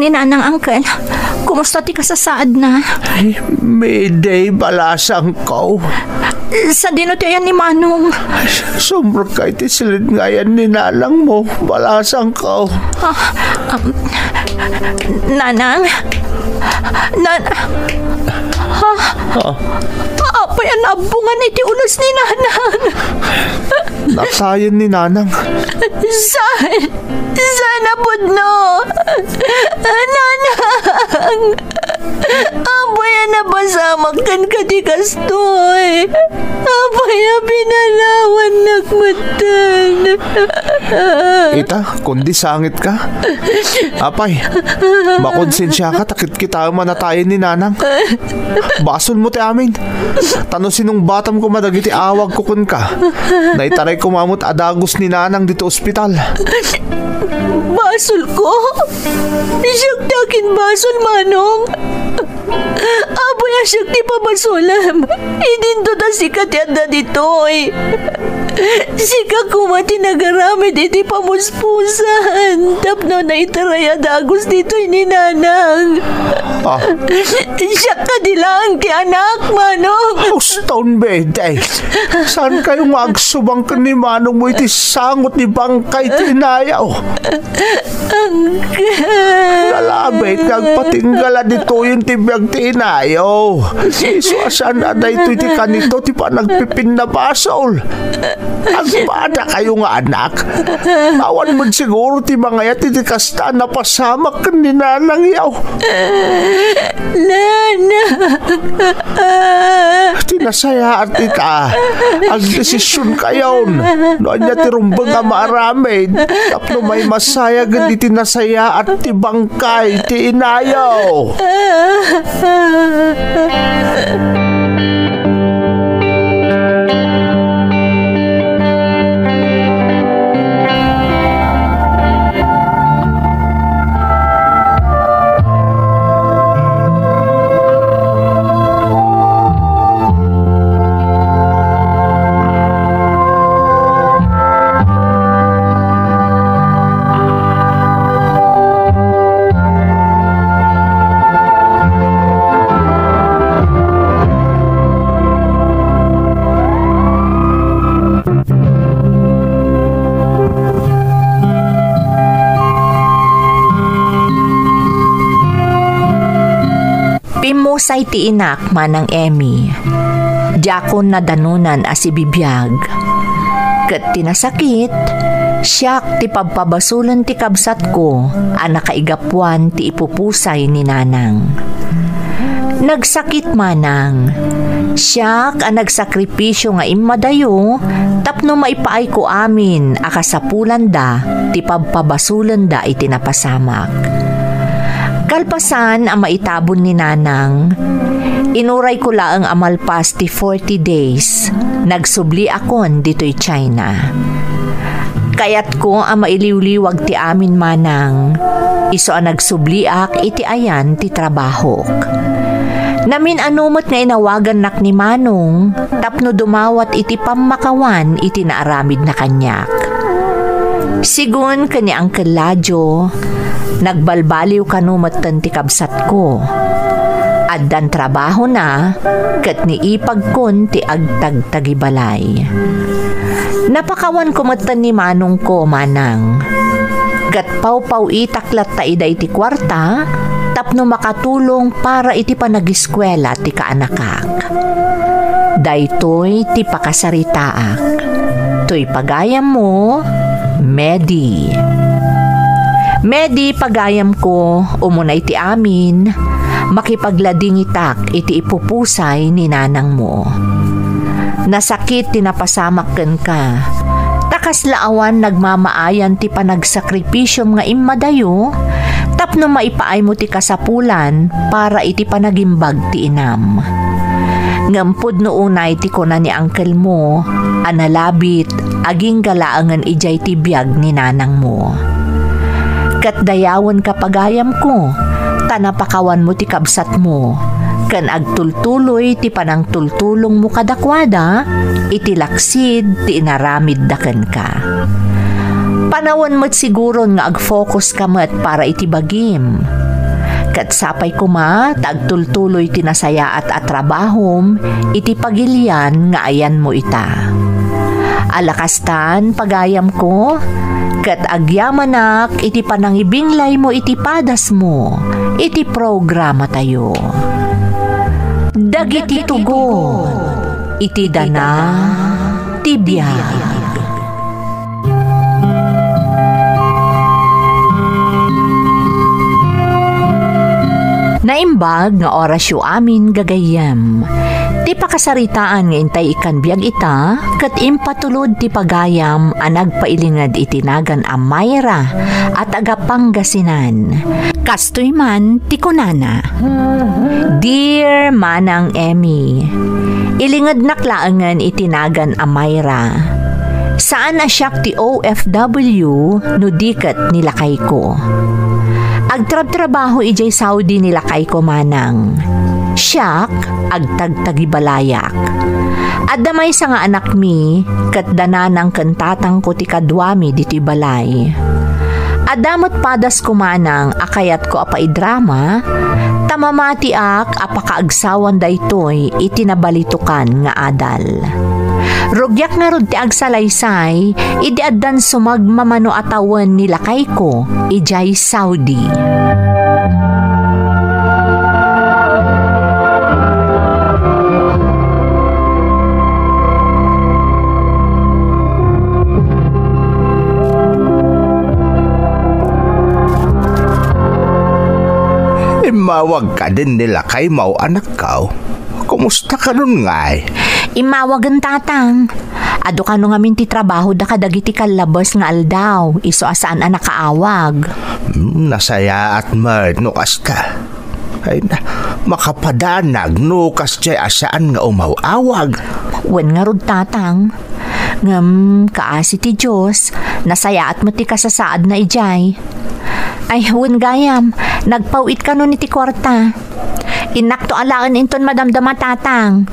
Nanang Uncle, kumusta ti kasasaad na? Ay, Mayday, balasang ko. Sa dinotayan ni Manong. Sumrakay ti silid ngayan ni nalang mo. Balasang ko. Nanang? Apa yan abungan iti ulos ni Nanang? Natayan ni nanang. Sana pudno. Nanang. Abaya na basamakan ka di kastoy. Abaya binalawan nagmatan. Ita, kundi sangit ka. Apay, makonsensya ka, takit kita manatayin ni nanang. Bason mo ti amin. Tano sinong batam ko madagiti awag ko kun ka. Naitaray kumamot adagos ni nanang dito ospital. Basol ko? Siyak dakin basol, Manong. Abaya siyak di pabasulam. Idinto ta sikat yada ditoy. Sika kumati nagaramid iti pamuspusan. Tapno na itaray adagos ditoy ni nanang. Siyak ka dilang ti anak, Manong. Stone Mayday. Saan kayo magsubang ka ni Manong mo iti sangot ni bangkay tinayaw? Lalabit nagpatinggala dito yung tibiyag tinayaw. Isuasan na na ito iti kanito ti pa nagpipin na basol. Ang bada kayo nga anak. Awan mo siguro ti mga yat iti kasta na pasamak ka ni nanang yaw. Nana. Tinasaya at ita ang desisyon kayon. Noon niya tirumbang nga maaramid. Tapno may masaya gandi tinasaya at tibangkay ti inayaw. Pimusay ti inak manang Emmy. Diyakon na danunan asi bibiyag. Kat tinasakit, siyak ti pagpabasulan ti kabsat ko, anak kaigapuan ti ipupusay ni nanang. Nagsakit manang. Siyak ang nagsakripisyo nga imadayo, tapno maipaay ko amin akasapulan da, ti pagpabasulan da iti napasamak. Kalpasan ang maitabon ni nanang, Inuray ko laang amalpas ti 40 days. Nagsubli akon dito'y China. Kayat ko ang mailiwliwag ti amin manang. Iso ang nagsubliak iti ayan ti trabahok. Namin anumot nga inawagan nak ni Manong, tapno dumawat iti pamakawan iti naaramid na kanyak. Sigun kani Uncle Ladyo, nagbalbaliw kanumot ti kabsat ko. Addan trabaho na, kat ni ipagkon ti agtag-tagibalay. Napakawan kumatan ni Manong ko, manang. Kat paw-paw itaklat ta ida iti kwarta, tapno makatulong para iti panagiskwela ti kaanakak. Daytoy ti pakasaritaak. To'y pagayam mo, Medi. Medi, pagayam ko, umunay ti amin, makipaglading itak iti ipupusay ni nanang mo. Nasakit tinapasamakken ka, takas laawan nagmamaayan ti panagsakripisyom nga imadayo, tapno maipaay mo ti kasapulan para iti panagimbag ti inam. Ngampod no unay ti kuna ni uncle mo, analabit, aging galaangan ijay ti biyag ni nanang mo. Kat dayawan kapagayam ko, tanapakawan mo ti kabsat mo, kan agtultuloy ti panangtultulong mo kadakwada, iti laksid ti inaramid daken ka. Panawan mo't siguro nga agfocus ka mat para iti bagim. Kat sapay kuma, tagtultuloy ti nasayaat at trabahom, iti pagilian nga ayan mo ita. Alakastan, pagayam ko, kat agyamanak iti panangibinglay mo iti padas mo, iti programa tayo. Dagiti tugon, iti dana, tibiyag. Naimbag nga orasyo amin gagayem. Ti pakasaritaan nga intay ikan biyag ita, kat impatulod ti pagayam ang nagpailingad itinagan a Mayra at agapangasinan. Kastoy man ti kunana. Dear Manang Emmy, ilingad naklaangan itinagan a Mayra. Saan na siyak ti OFW no diket nilakay ko. Agtrab-trabaho ijay Saudi nilakay ko manang. Siyak, agtagtagibalayak. Adamay sa nga anak mi, kat dananang kantatang ko ti kadwami diti balay. Adamot padas ko manang, akayat ko apaidrama, tamamati ak apakaagsawan daytoy itinabalitukan nga adal. Rugyak nga rod ti agsalaysay, idi addan sumagmamano atawan nilakay ko, ijay Saudi. Imawag ka din nila kay mau anak ka. Kumusta ka nun ngay? Imawagan tatang. Ado ka no ngamin ti trabaho da kadagiti kalabas nga aldaw. Iso asaan ang nakaawag. Nasaya at merd no kasta. Ay na, makapadanag no kastya asaan nga umawawag. Wen nga rod tatang. Ngam kaasi ti Diyos, nasaya at mati kasasaad na ijay. Ay, wen gayam, nagpawit ka nun iti kwarta. Inakto alaan inton madamdama tatang.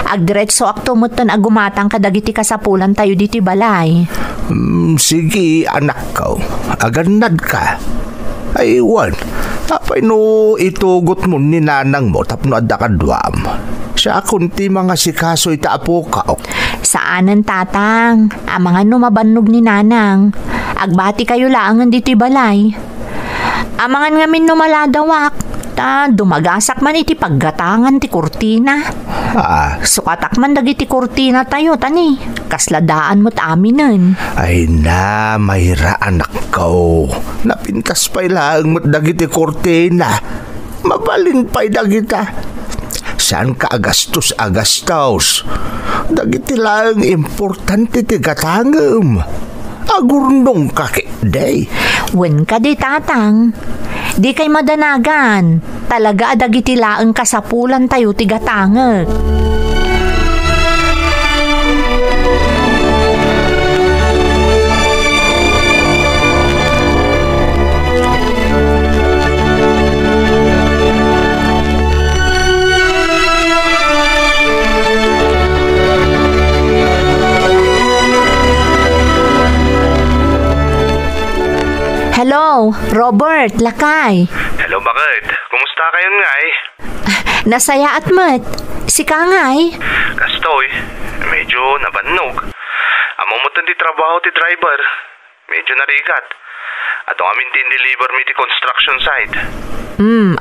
Agdiretso akto muton agumatang kadagiti kasapulan tayo diti balay. Sige anak ko, aganad ka. Ay wan, tapay no itugot mo ni nanang mo tapno adda kadwam. Siya kunti mga sikaso itaapo ka. Saanan tatang, ang mga numabannog ni nanang. Agbati kayo laangan diti balay. Amangan ngamin numaladawak, ta dumagasak man iti paggatangan ti kurtina. Sukatak man dagiti kurtina tayo, tani. Kasladaan mo't aminan. Ay na, Mayra anak ko. Napintas pa'y lang mo't dagiti kurtina. Mabalin pa'y dagita. Saan ka agastos? Dagiti lang importante ti gatangam. Agurnong kakit day. Wen ka di tatang. Di kay madanagan. Talaga adagitilaan kasapulan tayo tigatangag. Hello, Robert, Lakay. Hello, bakit? Kumusta kayo ngay? Nasaya at mat. Si Kangay. Kastoy, medyo nabannog. Amumutan di trabaho ti driver. Medyo narigat. At ang amin din deliver mi ti construction site.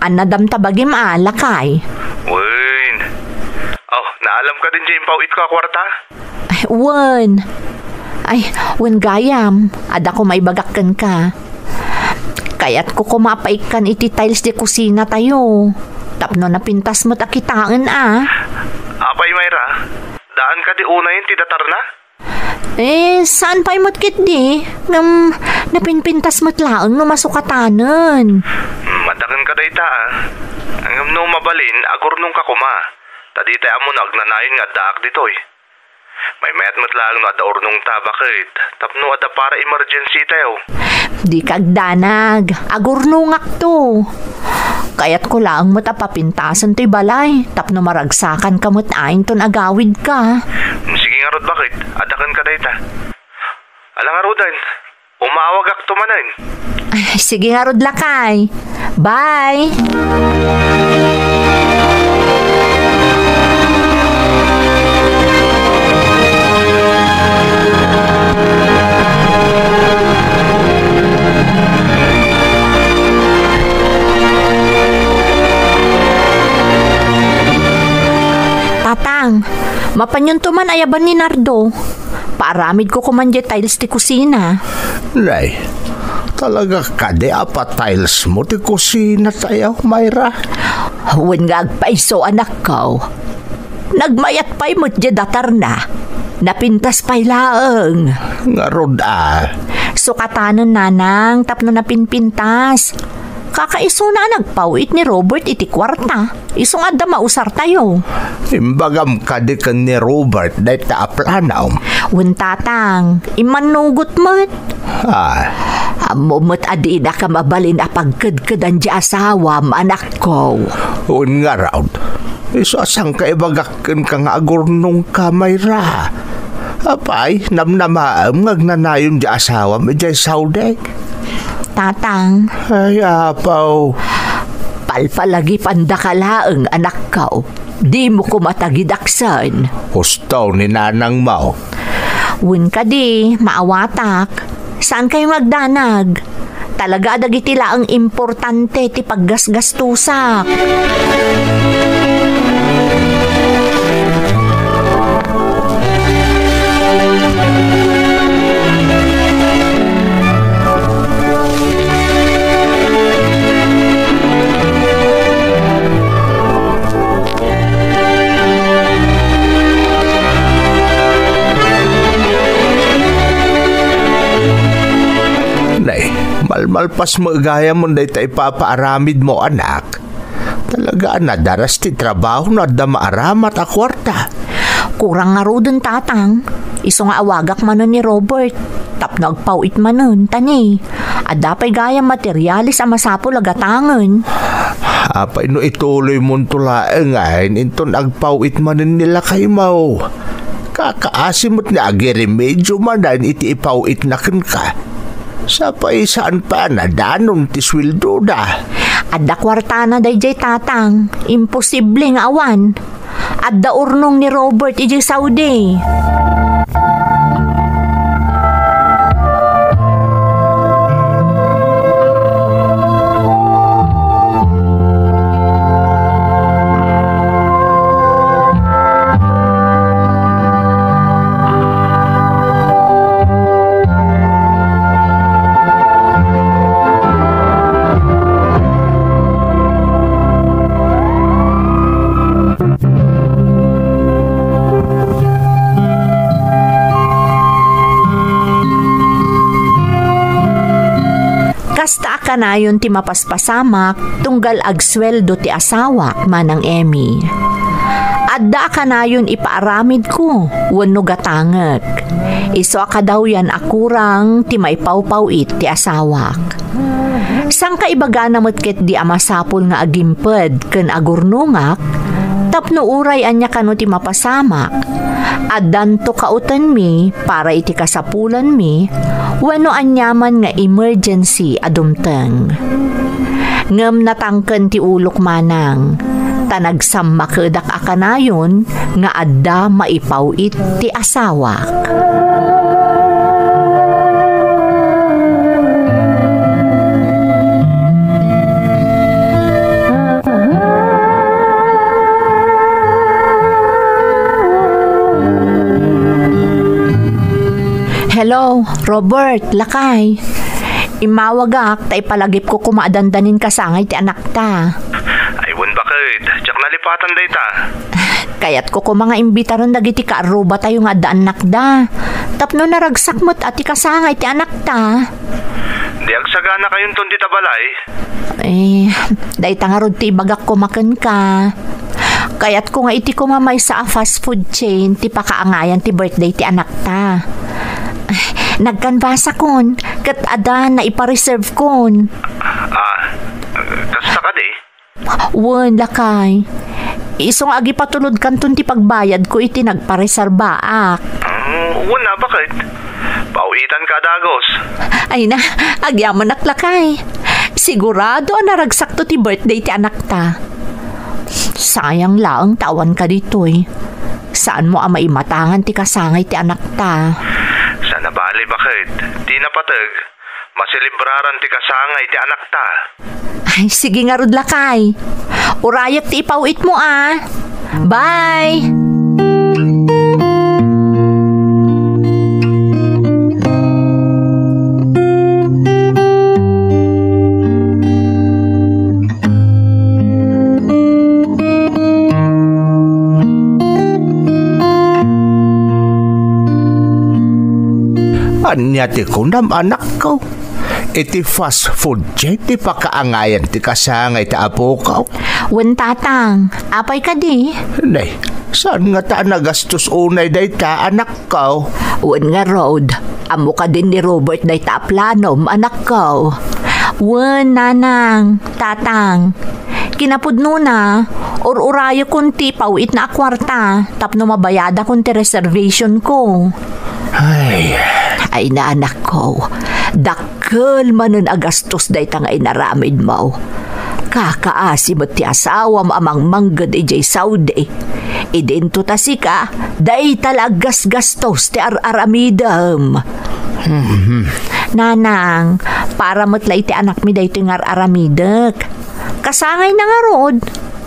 Anadam tabagim Lakay. Wen. Oh, naalam ka din dyan pauit ka kwarta? Wen gayam. Ada ko may bagakan ka. Kaya't ko kumapaikan iti tiles di kusina tayo. Tapno na pintas mo't akitaan Apay, Mayra. Daan ka di una yun, tidatar na? Saan pa'y mo't kit di? Napinpintas mo't laang no masukatanan. Madakan ka day ta, Ang no mabalin, agur nung kakuma. Tadi tayo mo nagnanayon nga daak ditoy. May mayat mo't lang no adaor nung tabakit. Tapno ada para emergency tayo. Di kagdanag, agurnungak to. Kaya't ko lang matapapintasan to'y balay, tapno maragsakan ka mo't ayin ton agawid ka. Sige nga rod, bakit? Adakan ka dayta. Alang nga rodan, umawag ak tumanan. Sige nga rod, Lakay. Bye! Tatang, mapanyon to man ayaban ni Nardo. Paaramid ko kumandya tiles ti kusina. Nay, talaga kade apat tiles mo ti kusina tayo, Mayra? Wen nga agpaiso anak ko. Nagmayat pa'y mo't datar na. Napintas pa'y laeng. Nga rod Sukatanon nanang tapno napinpintas. Kakaiso na nagpawit ni Robert iti kwarta. Isong adda mausar tayo. Imbagam kade ka ni Robert dahi ta aplanaw. Wen tatang, imanugot mo't. Amumot adi na ka mabalin apagkadkadan di asawa anak ko. Un nga raw. Iso asang ka ibagakin ka nga agurnong ka, Mayra. Apay, namnamaam ngagnanayon di asawa mo di saudek. Tatang. Ay, apaw. Palpalagi pandakalaeng anak ko. Di mo ko matagidaksan. Hustaw ni nanang mo. Win ka di, maawatak. Saan kayo magdanag? Talaga adagitila ang importante ti paggasgastusak. Malmalpas mo gaya mo na ito ipapaaramid mo, anak. Talaga nadaras ti trabaho na da maaramat a kwarta. Kurang nga rodon, tatang. Iso nga awagak manon ni Robert. Tap nagpawit manon, tani. At dapay gaya materialis ang masapo lagatangan. Apay no ituloy mong tulaeng ngayon, inton agpawit manon nila kay Mau. Kakaasimot na agiremedyo manan iti ipawit na ka. Sa paisaan pa na danon ti sweldo da. Adda kwarta na dayjay tatang. Imposible nga awan. Adda urnong ni Robert ijay Saudi. kanayon ti mapaspasamak tunggal agsweldo ti asawak manang Emmy. Adda kanayon ipaaramid ko wenno gatangek. Iso ka daw yan akurang ti maipawpawit ti asawak. Sang kaibaga namot ket di amasapol nga agimped ken agurnungak, tapno uray anya kano ti mapasamak. Addan to kautan mi para iti kasapulan mi, wenno anyaman nga emergency adumteng. Ngem natangken ti ulok manang, tanagsam makedak akanayon nga adda maipawit ti asawak. Hello, Robert, lakay. Imawagak, tay palagip ko kumadandanin kasangay ti anak ta. Aywan bakit? Tsak nalipatan day ta. Kayat ko mga imbitaron dagiti kaaruba tayo nga daan nakda. Tapno naragsak mo't ati kasangay ti anak ta. Di agsagana kayon ton di tabalay. Day tangarod ti ibagak kumaken ka. Kayat ko nga iti kumamay sa fast food chain ti pakaangayan ti birthday ti anak ta. Nagkanbasa kon, kat ada na ipareserve kon. Kasta ka di? Wan, lakay. Isong agi patulod kanton ti pagbayad ko iti nagpareserbaak. Wala, bakit? Pauwitan ka dagos. Ay na, agyaman at lakay. Sigurado naragsak to ti birthday ti anak ta. Sayang laang tawan ka ditoy. Saan mo maimatangan ti kasangay ti anak ta? Sana bali bakit? Di napatag. Masilibraran ti kasangay ti anak ta. Ay, sige nga rod lakay. Urayak ti ipawit mo Bye! Anya ti kunam anak ko. Iti fast food chain ti pakaangayan ti kasangay ti apo ko. Wen tatang, apay ka di? Nay, saan nga ta nagastos unay day ta anak ko? Wen nga road, amo ka din ni Robert day ta planom anak ko. Wen nanang, tatang, kinapudno na, urayo kunti pawit na akwarta, tapno mabayada kunti reservation ko. Ay na anak ko, dakkel manen agastos day ta nga inaramid mo. Kakaasi mo ti asawa amang manggad ijay Saudi. Idento ta sika, day talagas gastos ti aramidam. Nanang, para motlay ti anak mi day ti aramidek. Kasangay na nga rod.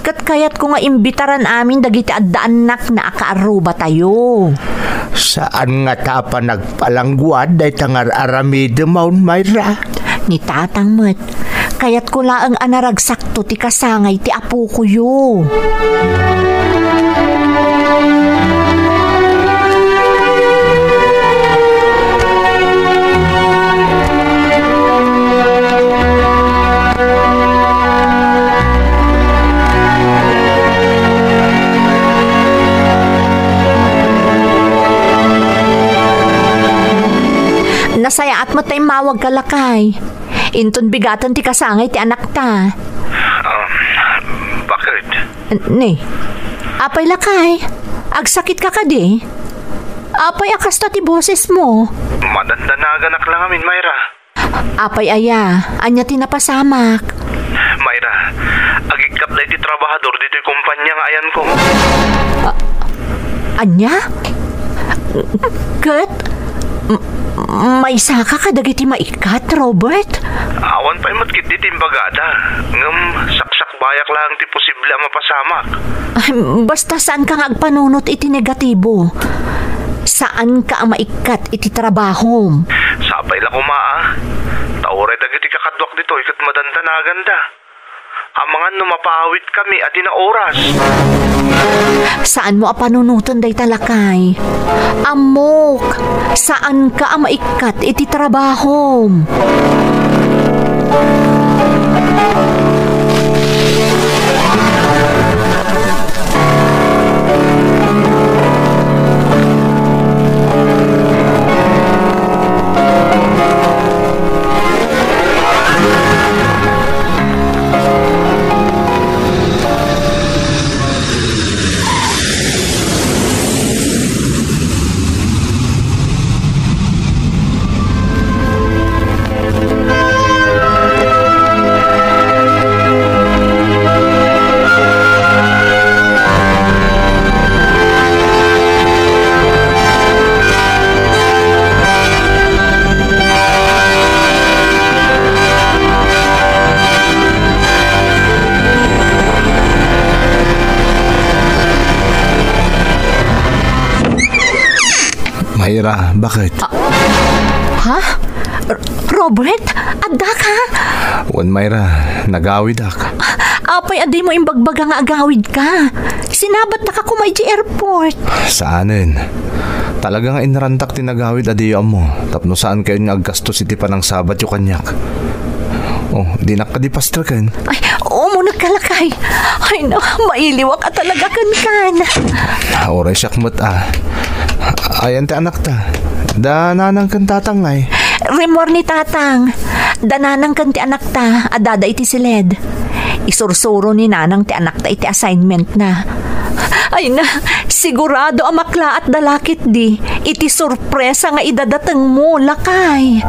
Kat kayat ko nga imbitaran amin dagiti addaanak na akaaruba tayo. Saan nga ta pa nagpalangguad day tangar aramide maun Mayra? Ni tatang met, kayat ko laang anaragsakto ti kasangay ti apo ko yo. Nasayaat mo tayong mawag kalakay. Inton bigatan ti kasangay ti anak ta. Bakit? Ni, apay lakay. Agsakit ka di. Apay akasta ti boses mo. Madandanagan lang amin, Mayra. Apay aya, anya tinapasamak. Mayra, agigkat na iti trabahador dito'y kumpanya nga ayan ko. Anya? Kat? May saka ka dagiti maikat, Robert? Awan pa imat kit diti imbagada. Ngam saksak bayak lang ti posible mapasamak. Ay, basta saan ka agpanunot iti negatibo? Saan ka maikat iti trabaho? Sapay lang kumaa. Tauray dagiti kakadwak dito ikat madantanagan da. Amangan numapawit kami at na oras. Saan mo apanunutan day talakay? Amok, saan ka maikat iti trabaho? Mayra, bakit? Ha? Robert? Adda ka? Wan Mayra, nagawid ak. Apay aday mo imbagbaga nga agawid ka. Sinabat na ka kumay di airport. Saanin? Talaga nga inarantak tinagawid adiyo mo. Tapno saan kayo nga aggastos iti pa ng sabat yung kanyak. Oh, di nakadipastra kan. Ay, oo mo nagkalakay. Ay na, mailiwak ka talaga kan. Oray siyakmat Ayan ti anak ta. Dananang kan tatangay. Remor ni tatang. Dananang kan ti anak ta. Adada iti siled. Isursuro ni nanang ti anak ta iti assignment na. Ay na, sigurado amakla at dalakit di. Iti sorpresa nga idadatang mo, lakay.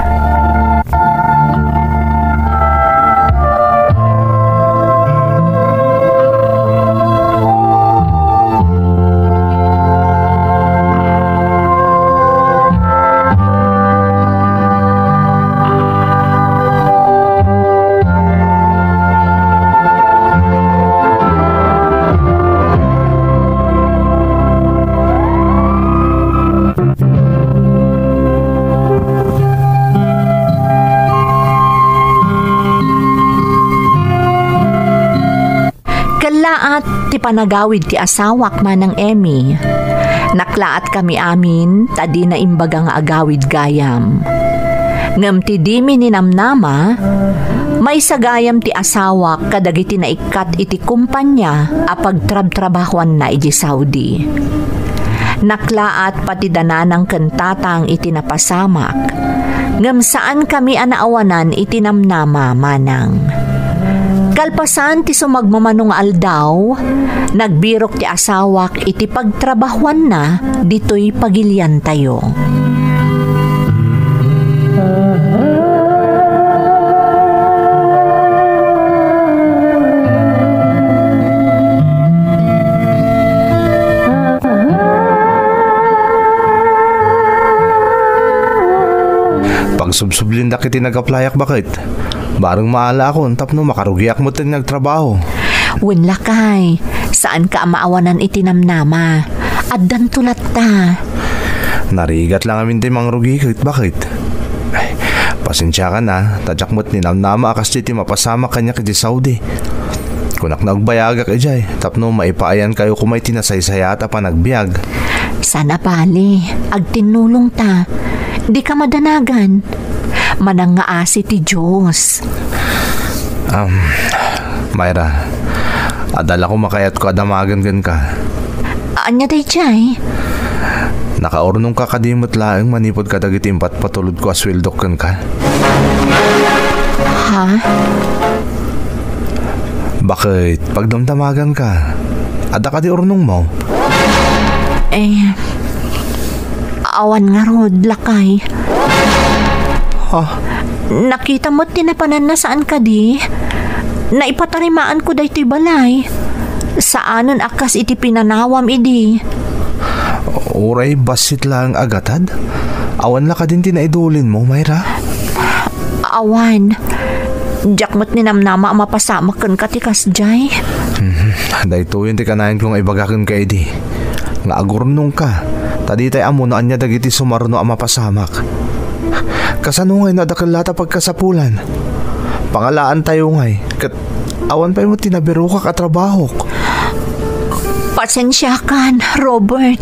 At ti panagawid ti asawak manang Emmy. Naklaat kami amin, tadi na imbaga nga agawid gayam. Ngam ti dimi ni namnama, may sagayam ti asawak kadagiti na ikat iti kumpanya apag trab-trabahuan na iti Saudi. Naklaat pati dananang kentatang iti napasamak. Ngam saan kami anaawanan iti namnama manang. Kalpasan ti sumagmamanong aldaw, nagbirok ti asawak iti pagtrabahuan na dito'y pagilian tayo. Pagsubsublin da kiti nagaplayak bakit? Barang maala ako, tapno makarugiak mo tin nagtrabaho. Wala kay, saan ka maawanan itinamnama? Addan tulat ta. Narigat lang amin din mga rugi, bakit? Ay, pasensya ka na, tadyak mo't ninamnama akas diti mapasama kanya kiti Saudi. Kunak nagbayagak ejay, tapno maipaayan kayo kumay tinasaysayata pa nagbiag. Sana bali, agtinulong ta. Di ka madanagan. Manang nga asi ti Diyos. Mayra, adala ko makayat ko adamagan gan ka. Anya day jay? Nakaurnong ka kadimot laeng manipod ka dagiti impat patulod ko aswildok kan ka. Ha? Bakit? Pagdamdamagan ka, ada ka di urnong mo? Awan nga rod, lakay. Ha? Nakita mo't tinapanan na saan ka di? Naipatarimaan ko daytoy balay. Saanon akas iti pinanawam idi? Uray basit lang agatad? Awan la ka din tinaidulin mo, Mayra? Awan. Diyak mo't ninamnama mapasama kan katikas jay. Dayto yun ti kanayin kong ibagakan ka idi. Nga agurnong ka. Tadi tay amo na anya dagiti sumarno ang mapasamak. Kasano ngay nadakalata pagkasapulan. Pangalaan tayo ngay. Kat awan pa mo tinabiro ka katrabaho. Pasensya kan, Robert.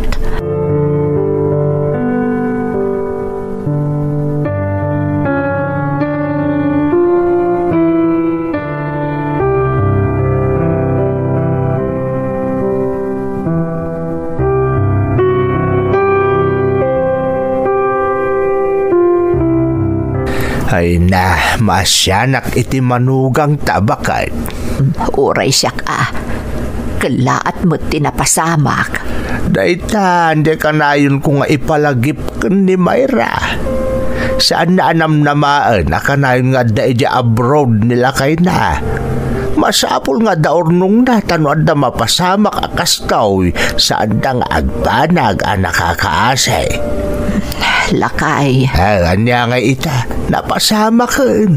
na masyanak iti manugang tabakan. Uray siya ka. Kalaat mo tinapasamak. Dayta, hindi ka na yun kung ipalagip ni Mayra. Saan na anamnamaan, akanayon nga daidya abroad nila kay na. Masapol nga daor nung natanood na mapasamak akastaw saan da nga agbanag ang nakakaasay. Lakay. Kanya nga ita, napasamakan.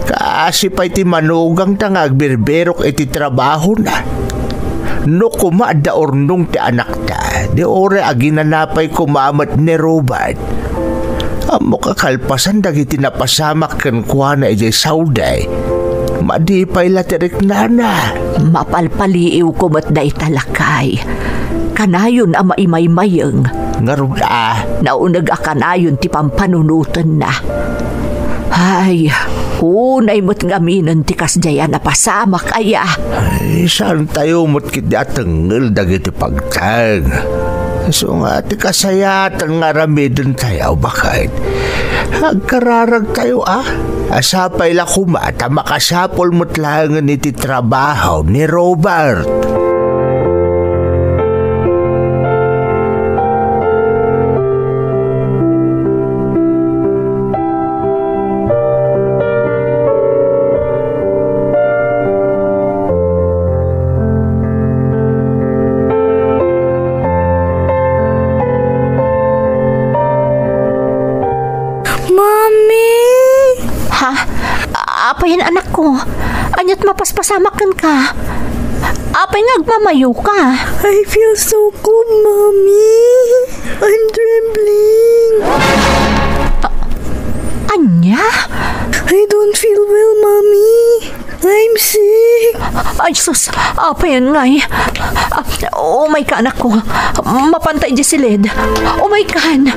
Kasi pa iti manugang ta nga agbirberok iti trabaho na. No kumadaor nung ti anak ta, di ore aginanapay kumamat ni Robert. Amo kakalpasan dagiti napasamak kan kuha na ijay sauday. Madipay latirik nana. Mapalpaliiw ko mat day talakay. Kanayon ama imay-mayeng. Ngarod Naunag akanayon ti pampanunutan na. Ay, unay mo't ngaminan ti kasjaya na pasamak aya. Ay, saan tayo mo't kiti atengel dagiti pagtag. So nga ti kasayatan nga ramidin tayo bakit. Agkararag tayo Asapay la kumata makasapol mo't langan iti trabaho ni Robert. Apay anak ko, anyat mapaspasamakan ka. Apay ngagmamayo ka. I feel so good, Mommy. I'm trembling. Anya? I don't feel well, Mommy. I'm sick. Ay, sus, apay nga Oh my God, anak ko. Mapantay di silid. Oh my God.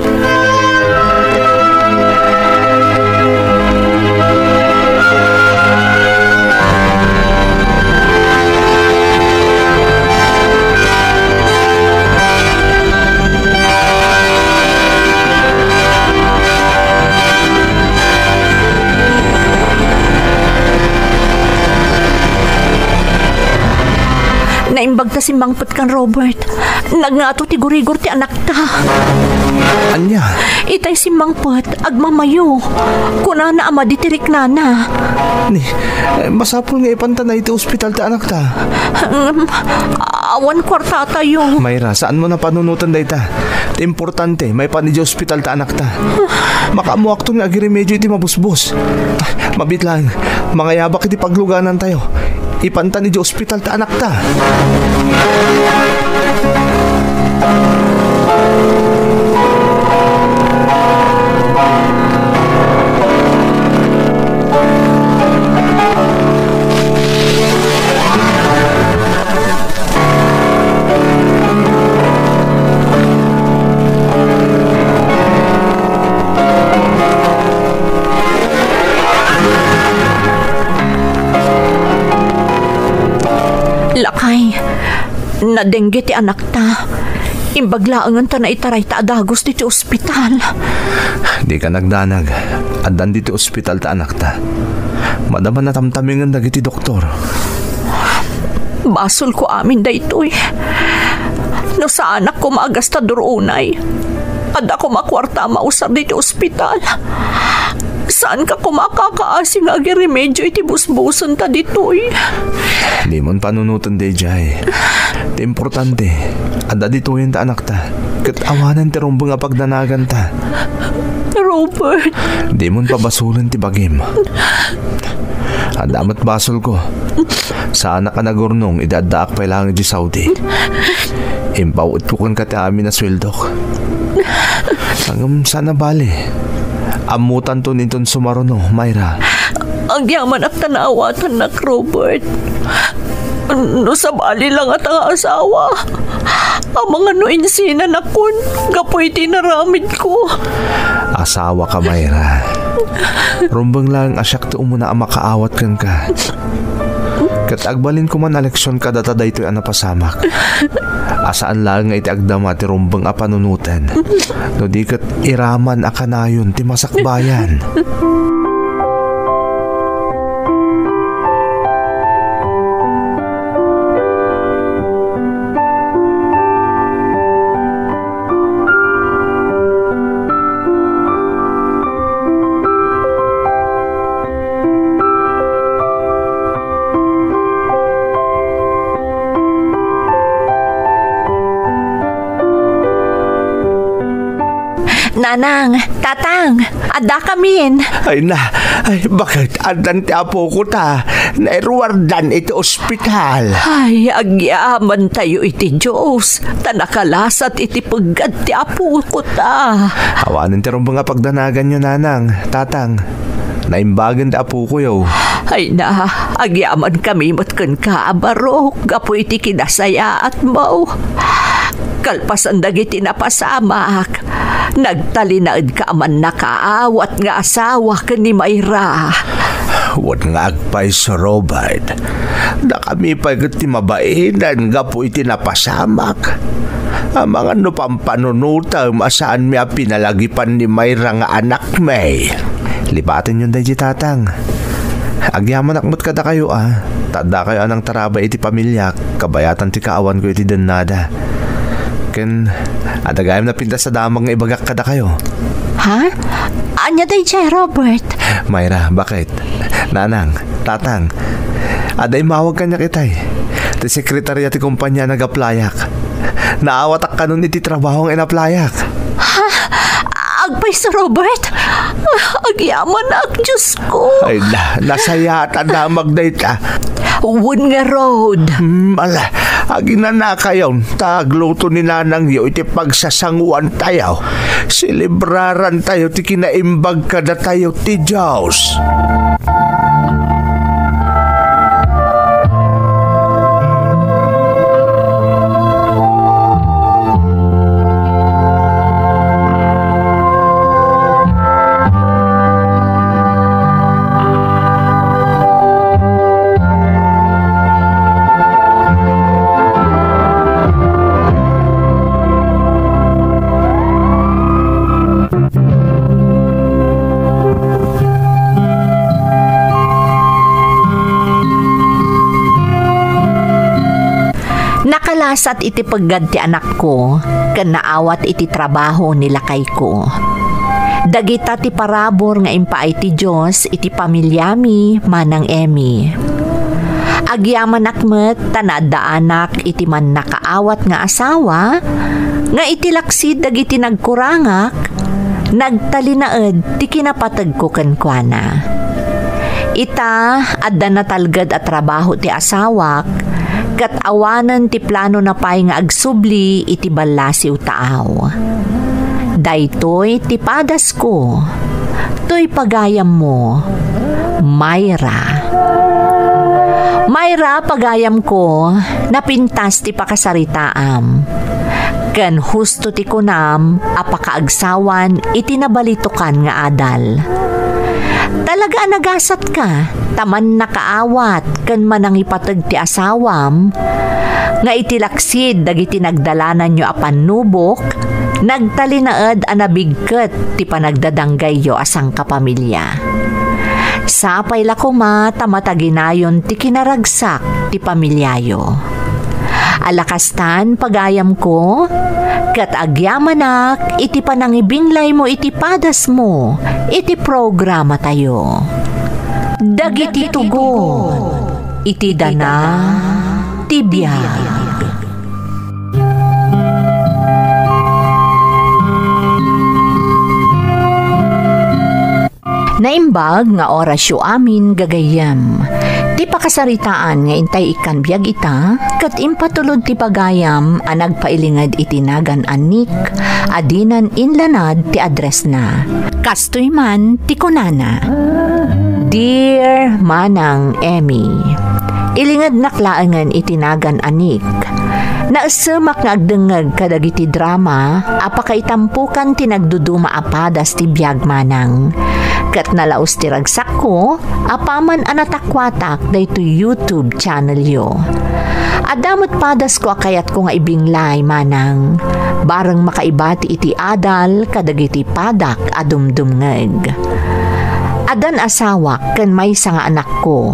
Naimbag ta si Mangpet kan Robert. Nagngato ti gurigor ti anak ta. Anya? Itay si Mangpet, agmamayo. Kuna na ama ditirik nana. Ni, masapol nga ipanta na iti ospital ta anak ta. Awan kwarta tayo. Mayra, saan mo na panunutan da ita? Importante, may panidya ospital ta anak ta. Makamuak to nga agiremedyo iti mabusbos. Mabit lang, mga yabak iti pagluganan tayo. Ipanta ni di ospital ta anak ta. Lakay, nadengge ti anak ta. Imbaglaangan ta na itaray ta adagos dito ospital. Di ka nagdanag. Adan dito ospital ta anak ta. Madaman na tamtamingan dagiti doktor. Basol ko amin da ito'y. No sa anak ko maagas ta durunay. Ad ako makwarta mausar dito ospital. Saan ka kumakakaasing agi remedyo iti busbuson ta dito'y? Di mon panunutan day jay. Di importante. Ada dito yun ta anak ta. Katawanan ti rumbong nga pagdanagan ta. Robert. Di mon pabasulan ti bagim. Adamat basol ko. Saan ka nagurnong idadaak pa ilangan di Saudi. Impawit ko kan kati amin na swildok. Hanggang sana bali. Amutan to ninton sumaruno, Mayra. Ang yaman at tanawatan na, Robert. No sa bali lang at ang asawa. Ang mga noinsina na kun, gapoy tinaramid ko. Asawa ka, Mayra. Rumbang lang asyak to umuna ang makaawat kan ka. Katagbalin ko man aleksyon ka data ito'y anapasamak. Asaan lang nga iti agdama ti rumbang apanunutan. No di kat iraman akanayon ti masakbayan. Nanang, tatang, adda kamin. Ay na, ay bakit andan ti apo ko ta? Nairuwardan iti ospital. Ay, agyaman tayo iti Diyos. Tanakalasat iti paggad ti apo ko ta. Awanin ti mga pagdanagan nyo, nanang, tatang. Naimbagan ti apo ko yaw. Ay na, agyaman kami matkan ka, abarok. Gapo iti kinasaya at mo. Kalpasan dagiti napasamak. Nagtalinaad ka man nakaawat nga asawa ka ni Mayra. Huwag nga agpay sa Robert. Na kami pagkat ti mabainan nga po iti napasamak. Ang mga pampanunuta masaan mi pinalagipan ni Mayra nga anak may. Libatin yun dahi tatang. Agyaman akmot kada kayo Tada kayo anang taraba iti pamilya. Kabayatan ti kaawan ko iti denada. Ken, adagayam na pinta sa damang nga ibagak kada kayo. Ha? Anya day siya, Robert? Mayra, bakit? Nanang, tatang, aday mawag kanya kitay. Ti sekretarya ti kumpanya nag-aplayak. Naawatak ka nun iti trabaho nga inaplayak. Ha? Agpay sa Robert? Agyaman na ang Diyos ko. Ay na, nasaya at adamag na ita. Uwan nga road. Ala, agina na kayo, tagluto ni nanang yo, iti pagsasanguan tayo. Silibraran tayo, ti kinaimbag kada tayo ti Diyos. Nakalasat iti paggad ti anak ko, ken naawat iti trabaho nilakay ko. Dagita ti parabor nga impaay ti Diyos iti pamilyami manang Emmy. Agyaman akmet tanada anak iti man nakaawat nga asawa, nga iti laksid dagiti nagkurangak, nagtalinaed ti kinapatag ko kenkwana. Ita adda natalged at trabaho ti asawak, kat awanan ti plano na pay nga agsubli iti balasiw taaw. Daytoy ti padas ko, toy pagayam mo, Mayra. Mayra, pagayam ko, napintas ti pakasaritaam. Ken husto ti kunam, apakaagsawan iti nabalitukan nga adal. Talaga nagasat ka, taman nakaawat, kan manang ipatag ti asawam, nga itilaksid dagiti nagdalanan nyo apan nubok, nagtalinaed anabigket ti panagdadanggay yo asang kapamilya. Sapay lakuma tamataginayon ti kinaragsak ti pamilyayo. Alakastan pagayam ko, kat agyamanak iti panangibinglay mo iti padas mo, iti programa tayo. Dagiti tugon, iti dana, tibiyag. Naimbag nga orasyo amin gagayam. Ti pakasaritaan nga intay ikan biyag ita, kat impatulod ti pagayam ang nagpailingad itinagan anik, adinan inlanad ti address na. Kastoy man ti kunana. Dear Manang Emmy, ilingad naklaangan itinagan anik. Naasumak nga agdengag kadagiti drama, apakaitampukan ti nagduduma apadas ti biyag manang. Kat nalaos ti ragsak ko, apaman anatakwatak dayto YouTube channel yo. Adamot padas ko akayat ko nga ibinglay manang, bareng makaibati iti adal kadagiti padak adumdumngeg. Adan asawak ken maysa nga anak ko,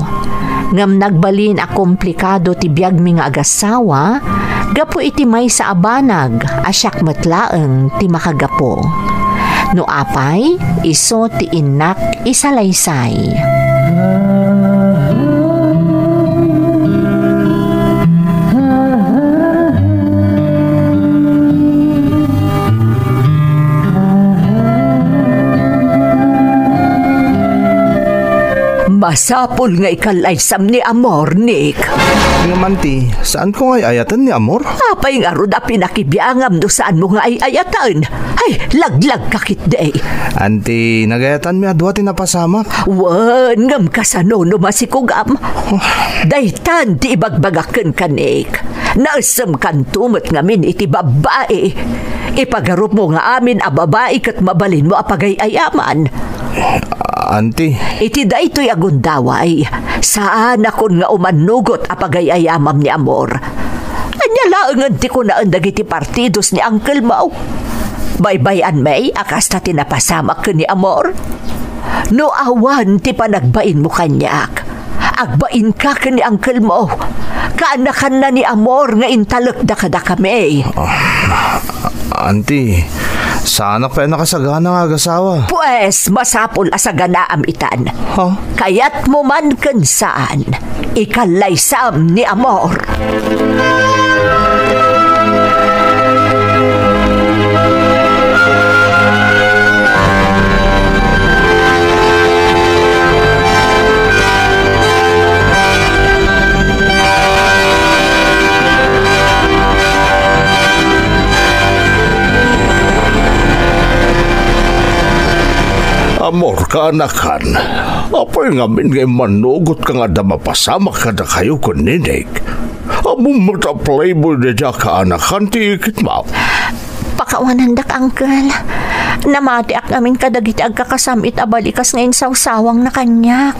ngam nagbalin a komplikado ti biag mi nga agasawa, gapo iti maysa abanag asyak matlaeng ti makagapo. No apay, iso ti inak isalaysay. Masapul nga ikalaysam ni Amor, Nick. Nga manti, saan ko nga ayatan ni Amor? Apay nga ron na pinakibiyangam do saan mo nga ayatan. Ay, laglag kakit day. Anti, nagayatan mi adwa tinapasamak. Wan, ngam kasano no masikugam. Daytan ti ibagbagaken ka, Nick. Naasam kan tumot ngamin iti babae. Ipagarup mo nga amin a babae kat mabalin mo apagayayaman. Auntie. Iti da ito'y agundaway. Saan akon nga umanugot apagayayamam ni Amor. Anyalaangan ti ko na andag iti partidos ni Uncle Mau. Baybayan may akas na tinapasamak ka ni Amor. No awan ti panagbain mo kanyak. Agbain ka ni Uncle Mau. Kaanakan na ni Amor nga intalak da kada kami. Auntie, sana pa nakasagana nga agasawa. Pues, masapul asaganaam itan. Huh? Kaya't mo man kansaan, ikalaysam ni Amor. Amor ka anakan. Apay ngamin ngay manugot ka nga da mapasamak ka na kayo kun ninig. Among mata-playboy na dya ka anakan ti ikit mo. Pakawanandak, Uncle. Namatiak namin kadagiti agkakasamit abalikas ngayon sawsawang na kanyak.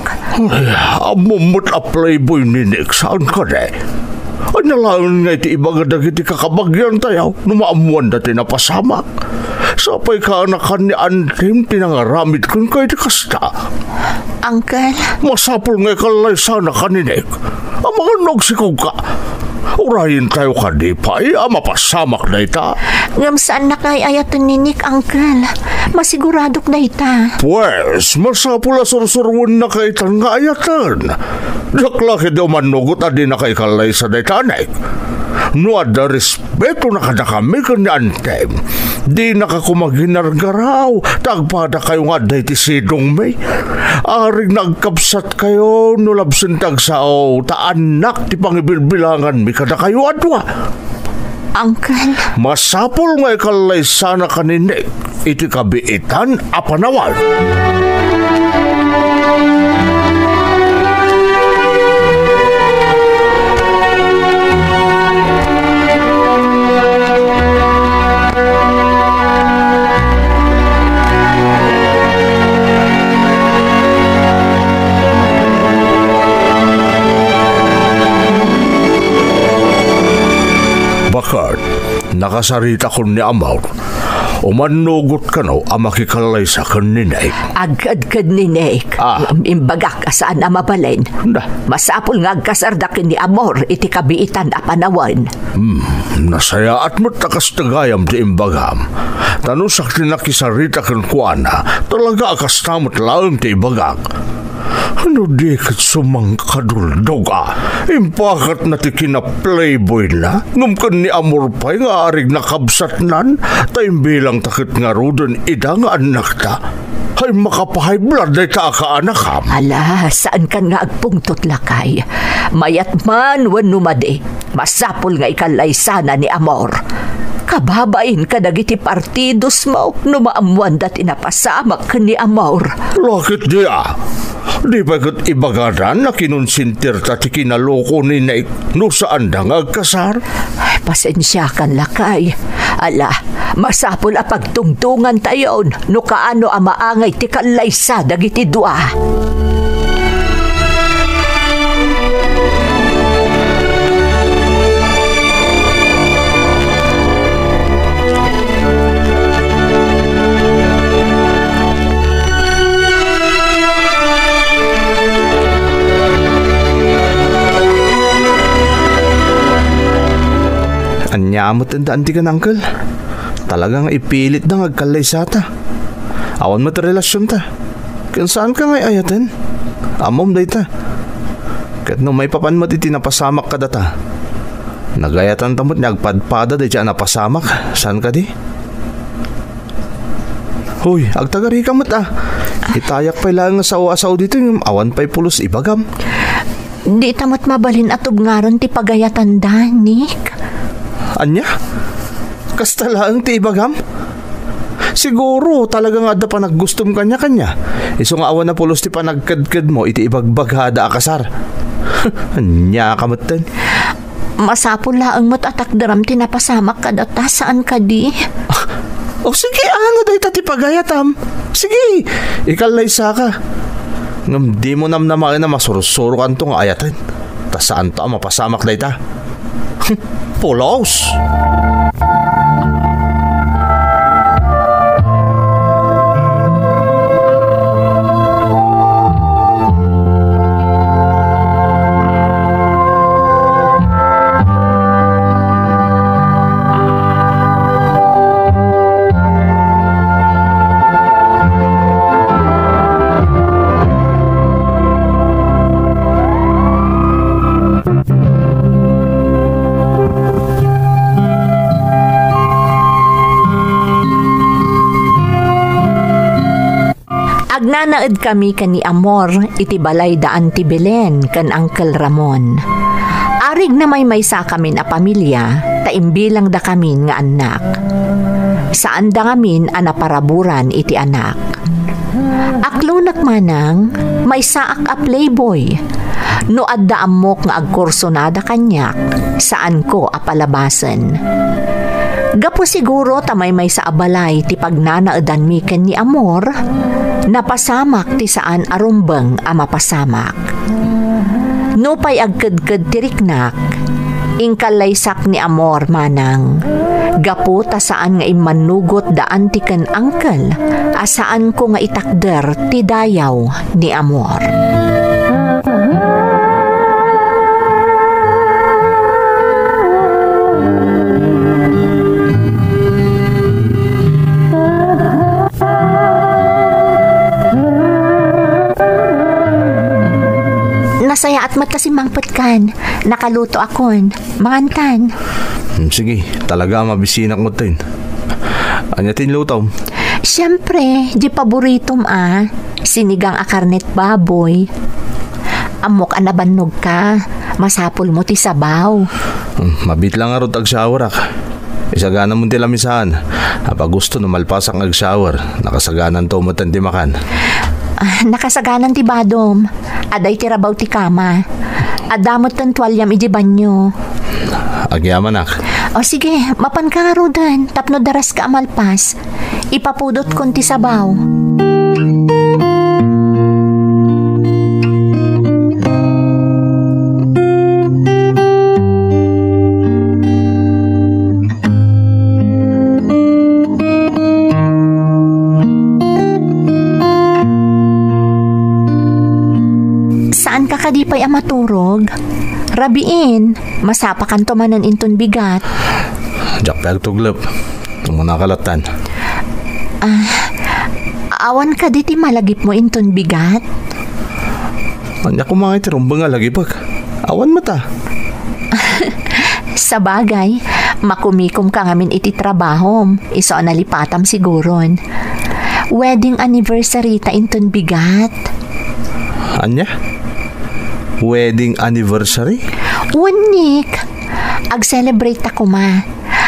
Among mata-playboy ninig saan ka na? Analaan nga iti iba nga dagiti kakabagyan tayo numaamuan dati na pasamak. Sapay ka anakan ni Antim tinangaramid kung kayo di kasta. Uncle? Masapul nga kalay sana kaninig. Ang mga nagsikaw ka. Urayin tayo ka di pa mapasamak na ita. Ngam saan na kay ayatan ni Nick, Uncle? Masiguradok na ita. Pues, masapul asursurwan na kay itan nga ayatan. Daklaki daw manugot adi na kay kalay sa daytanek. No ada respeto na kada kami kanya Antem. Di nakakumaginargaraw. Tagpada kayo nga day ti sidong may. Aring nagkapsat kayo no labsin tagsao. Taanak ti pangibilbilangan mi kada kayo adwa. Uncle? Masapol nga ikalay sana kaninig. Iti kabiitan apanawan. Bakit? Nakasarita ko ni Amor. Umanugot ka no, amakikalay sa kaninay. Agad-gad ni Nick. Imbagak saan na mabalin. Masapul nga agkasardakin ni Amor iti kabiitan a panawan. Nasaya at matakas tagayam di imbagam. Tanusak tinakisarita kan kuana, talaga akas tamot laang ti imbagak. Ano di kat sumangkadul ka? Impakat na ti kina-playboy na? Ngumkan ni Amor pa'y nga arig nakabsat nan? Tayong bilang takit nga rudon ida nga anak ta. Ay makapahay blood na ita ka anakam. Ala, saan kan nga agpungtot lakay? Mayat man wan numadi. Masapul nga ikalay sana ni Amor. Kababain ka dagiti partidos mo numaamuan dati napasamak ka ni Amor. Lakit diya? Di ba kat ibagadan na kinunsintir tati kinaloko ni Nick no saan da ngagkasar? Ay, pasensya kan lakay. Ala, masapul a pagtungtungan tayon no kaano a maangay ti kalaysa dagiti dua. Anyamot ang daan ti kan, Uncle. Talagang ipilit na ngagkalay sa ta. Awan mo ta relasyon ta. Kan saan ka ngay ayatan? Amom day ta. Kat no may papan mo ti tinapasamak ka data. Nagayatan tamot niya agpadpada day siya napasamak. Saan ka di? Huy, agtagari ka mat ah. Itayak pa lang sa asaw dito yung awan pa'y pulos ibagam. Di tamot mabalin at ubngaron ti pagayatan da, Nick. Anya? Kasta lang ti ibagam? Siguro talaga nga da pa naggustom kanya-kanya. Iso nga awan na pulos ti panagkadkad mo iti ibagbagada akasar. Anya kamutan. Masapul laang mo't atak daram tinapasamak ka data saan ka di? O sige, ano dahi tati pagayatam? Sige, ikalay sa ka. Ngam di mo namnamakin na masurusuro kan tong ayatan. Ta saan ta mapasamak dahi ta? Pulos! Agnanaed kami kani Amor iti balay daan ti Belen kan Uncle Ramon. Arig na may maysa kami na pamilya, taimbilang da kami nga anak. Saan da ngamin anaparaburan iti anak. Aklunak manang may saak a playboy. No adda amok nga agkursonada kanyak, saan ko apalabasan. Gapo siguro tamay may sa abalay ti pagnanaedan mi ken ni Amor, napasamak ti saan arumbeng a mapasamak. No pay agkedked ti riknak, ingkalaysak ni Amor manang. Gapo ta saan nga imanugot daan ti ken uncle, asaan ko nga itakder ti dayaw ni Amor. Nasaya at magkasimangpot kan. Nakaluto akon. Mangantan. Sige, talaga mabisinak mo tin. Anya tinlutaw? Siyempre, di paboritom sinigang a karnet baboy. Amok anabannog ka. Masapol mo ti sabaw. Mabit lang arot ag-shower ak. Isagana mo ti lamisahan. Apa gusto na malpas ang ag-shower. Nakasaganan to matan ti makan. Nakasaganan ti badom. Aday ti rabaw ti kama. Adamot tan tuwalyam iji banyo. Agyaman ak. O sige, mapan ka nga rodan. Tapno daras ka amalpas. Ipapudot kon ti sabaw. Saan ka kadipay amaturog? Rabiin, masapakan to manan inton bigat. Jak pag tuglap. Tumuna kalatan. Awan ka di ti malagip mo inton bigat? Anya ko mga itirumbang alagipag. Awan mata. Sa bagay, makumikom ka ngamin iti trabahom. Iso nalipatam siguron. Wedding anniversary ta inton bigat. Anya? Wedding anniversary? Unik. Ag-celebrate ako ma.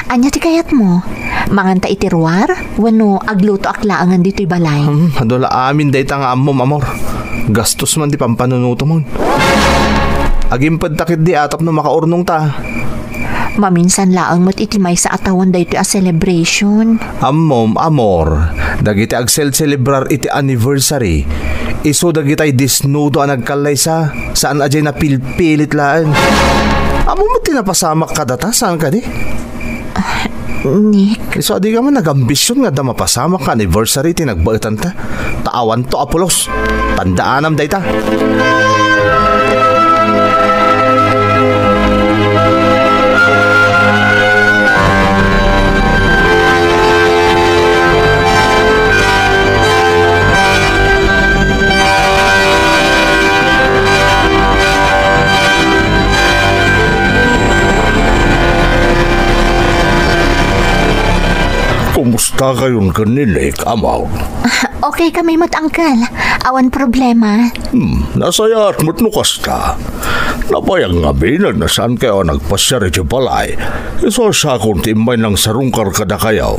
Anya ti kayat mo? Manganta itirwar? Wano agluto aklaangan dito'y balay? Adola amin day ta nga amom, Amor. Gastos man di pampanunuto mo. Agimpad takit di atap no makaurnong ta. Maminsan laang mo't itimay sa atawan dayto'y a celebration. Amom, Amor. Dagiti celebrar iti anniversary. Iso dagitay disnudo ang nagkalay saan ajay na pilpilit laan. Amo mo tinapasamak ka data, saan ka di? Nick. Iso di ka man nag-ambisyon nga da mapasamak ka anniversary tinagbaitan ta. Taawan to apulos. Tandaanam day ta. Kumusta kayong kaninik, amaw? Okay kami mat, Uncle. Awan problema. Nasayat mo't nukasta. Napayang ngabinan na saan kayo nagpasyari sa balay. Iso sa akong timay ng sarungkar kada kayaw.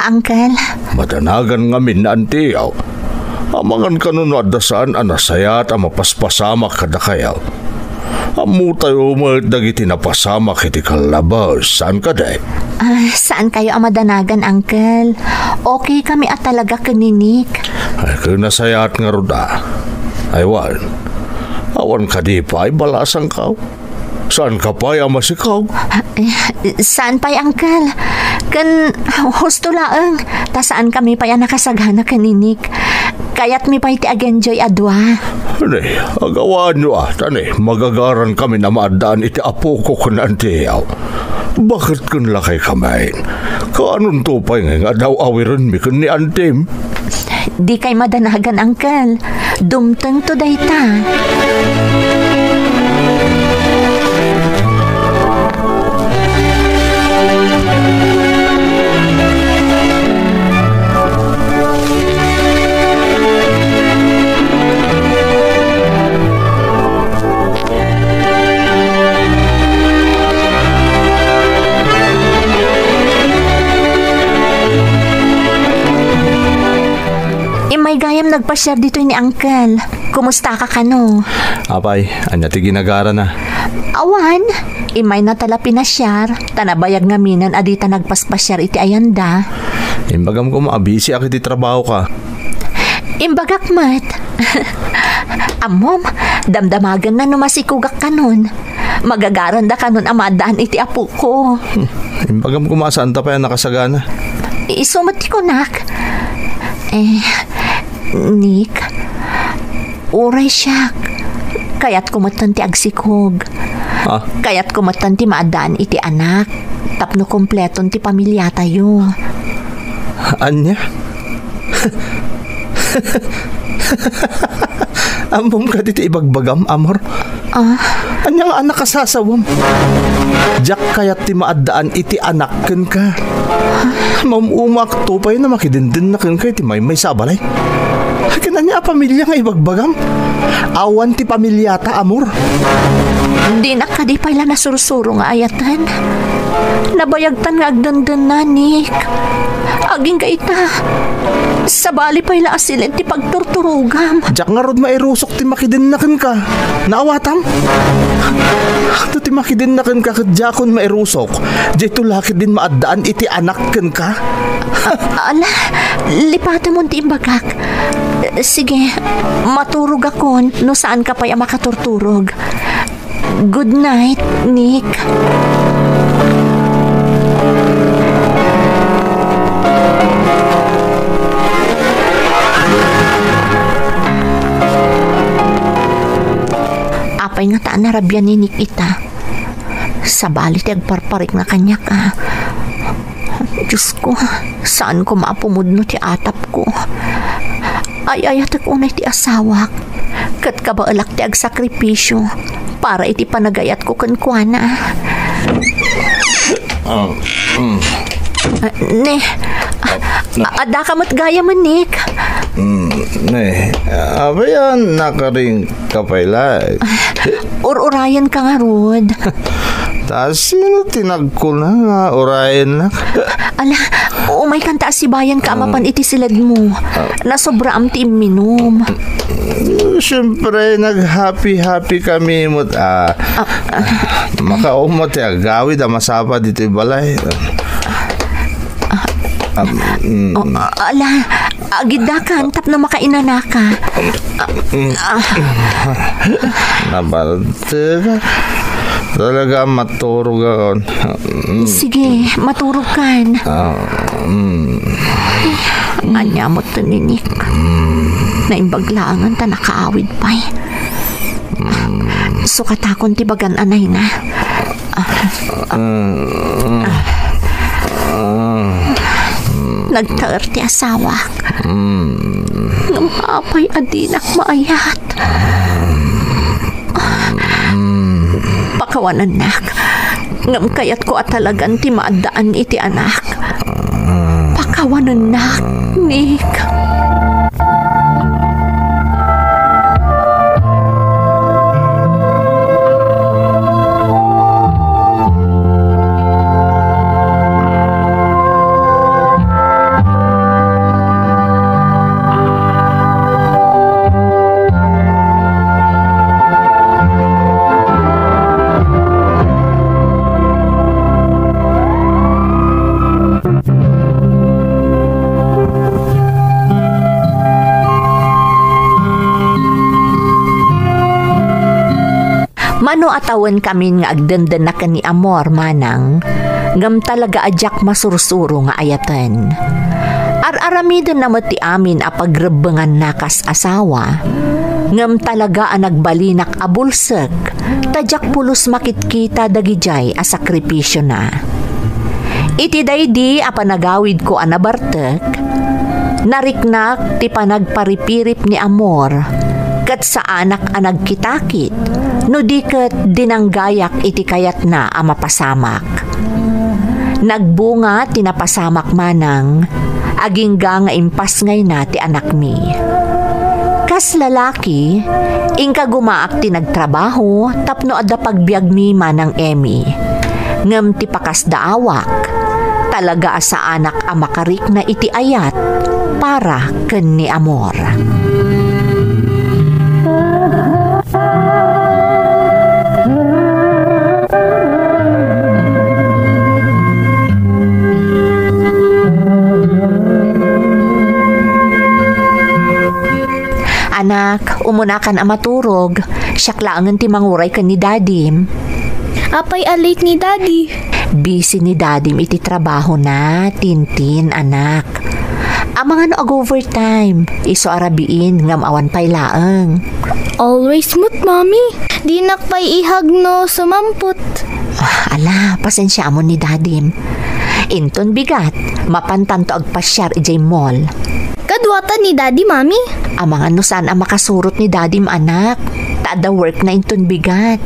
Uncle, Madanagan ngamin na antiyaw. Amangan kanunod na saan anasayat ang mapaspasamak kada kayaw. Amu tayo dagiti napasamak iti kalabas. Saan ka day? saan kayo amadanagan, Uncle? Okay kami at talaga kaninik. Ay kinasayat nga ruda. Aywan. Awan ka di pa ay balasang ka. Saan ka pa ay amasikaw? Saan pa'y, Uncle? Kan husto laeng. Ta saan kami pa'y nakasagana kaninik. Kaya't mi pa'y ti agenjoy adwa. Tani, agawaan nyo tani, magagaran kami na maadaan iti apo ko kunantiyaw. Bakit kun lakay kamain? Kaanon to pa nga daw awiran mi kun ni Antim? Di kay madanagan, Uncle. Dumteng to dayta. May gayam nagpa-share dito ni Uncle. Kumusta ka kano? Apay, anya ti ginagara na. Awan, imay na tala pinasyar. Tanabayag nga minan adita nagpaspasyar iti ayanda. Imbagam ko maabisi ak iti trabaho ka. Imbagak mat. Amom, damdamagan na numasikugak kanon. Magagaran da kanon amadaan iti apo ko. Imbagam ko masaan ta pa yan nakasagana. Isumati ko, nak. Nick, uray siya. Kaya't kumatan ti agsikog. Kaya't kumatan ti maadaan iti anak. Tapno kompleton ti pamilya tayo. Anya? Amom ka diti ibagbagam, Amor? Anyang anak kasasawam? Jack kaya't ti maadaan iti anakken ka. Mamumak to pa yun na makidindin na kan kay ti may sabalay. Kaya niya pamilya nga ibagbagam. Awan ti pamilyata, Amor. Hindi na kadipay lang nasursuro nga ayatan. Nabayagtan nga agdandan na, Nick. Aging kaita. Sa bali pa'y laasilin ti pagturturugam. Jack nga rod mairusok ti makidinnakan ka. Naawatam? Ito ti makidinnakan ka kat Jackon mairusok. Dito lakit din maadaan iti anakken ka. Ala, lipatan mo ti imbagak. Sige, maturog ako no saan ka pa'y makaturturog. Good night, Nick. Apay nga taan narabyan ni Nick ita. Sa balit agparparik na kanya ka. Diyos ko, saan ko maapumudno ti atap ko? Ayat ako na ti asawak. Kat kabaalak ti agsakripisyo para iti panagayat ko kankwana. Ne, ada ka mat gaya man, Nick. Abayan, nakaring kapaylay. Urayan ka nga, Rod. Tas sino tinagko na nga, urayan na. Ala, umay kanta asibayan ka amapan iti silad mo. Nasobra am ti minum. Siyempre, nag-happy kami mo. Makaumot ya, gawid masapa dito balay. Ala, agidakan tap na makainana ka. Nabalte ka. Talaga maturog ako. Sige, maturog kan. Anya mo to ni Nick. Naimbaglangan ta nakaawid pa'y. Sukatakon ti bagan anay na. Nagtaer ti asawak. Ngapay adinak maayat. Pakawanan nak. Ngam kayat ko at talagan ti maadaan iti anak. Awan nak, Nick. Mano atawan kami nga agdandan na ni Amor manang, ngam talaga ajak masursuro nga ayatan. Ar-aramidan na mati amin a pagrebengan nakas asawa, ngam talaga ang nagbalinak abulsek, tajak pulos makitkita dagijay a sakripisyo na. Iti daydi a panagawid ko anabartek, nariknak ti panagparipirip ni Amor, kat sa anak a nagkitakit, no di kat dinanggayak iti kayat na a mapasamak. Nagbunga tinapasamak manang, agingga nga impas ngay na ti anak mi. Kas lalaki, ingka gumaak ti nagtrabaho, tapno adda pagbiag mi manang Emmy. Ngem ti pakas daawak, talaga sa anak a makarik na iti ayat, para ken ni Amor. Anak, umunakan ang maturog. Siyaklangan ti manguray ka ni Dadim. Apay alate ni Daddy. Busy ni Dadim iti trabaho na, Tintin, anak. Amangan og overtime, iso arabiin ngam awan pay laeng. Always mood, Mommy. Di nakpay ihag no sumamput. Ala, pasensya mo ni Dadim. Inton bigat, mapantan to agpasyar ijay mall. Kadwatan ni Daddy, Mommy. Amangan no saan ang makasurot ni Dadim, anak. Taada work na inton bigat.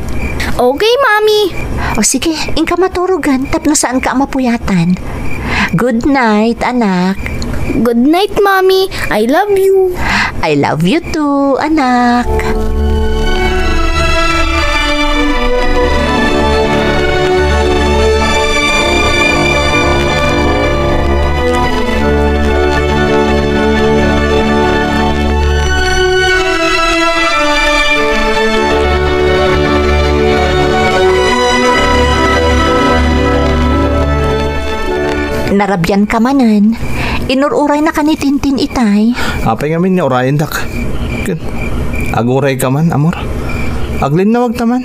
Okay, Mommy. O sige, ingka maturugan, tapno saan ka mapuyatan. Good night, anak. Good night, Mommy. I love you. I love you too, anak. Narabyan ka manan. Inururay na ka ni Tintin itay. Apay ngamin nga orayan dak. Aguray ka man, Amor. Aglin na wag taman.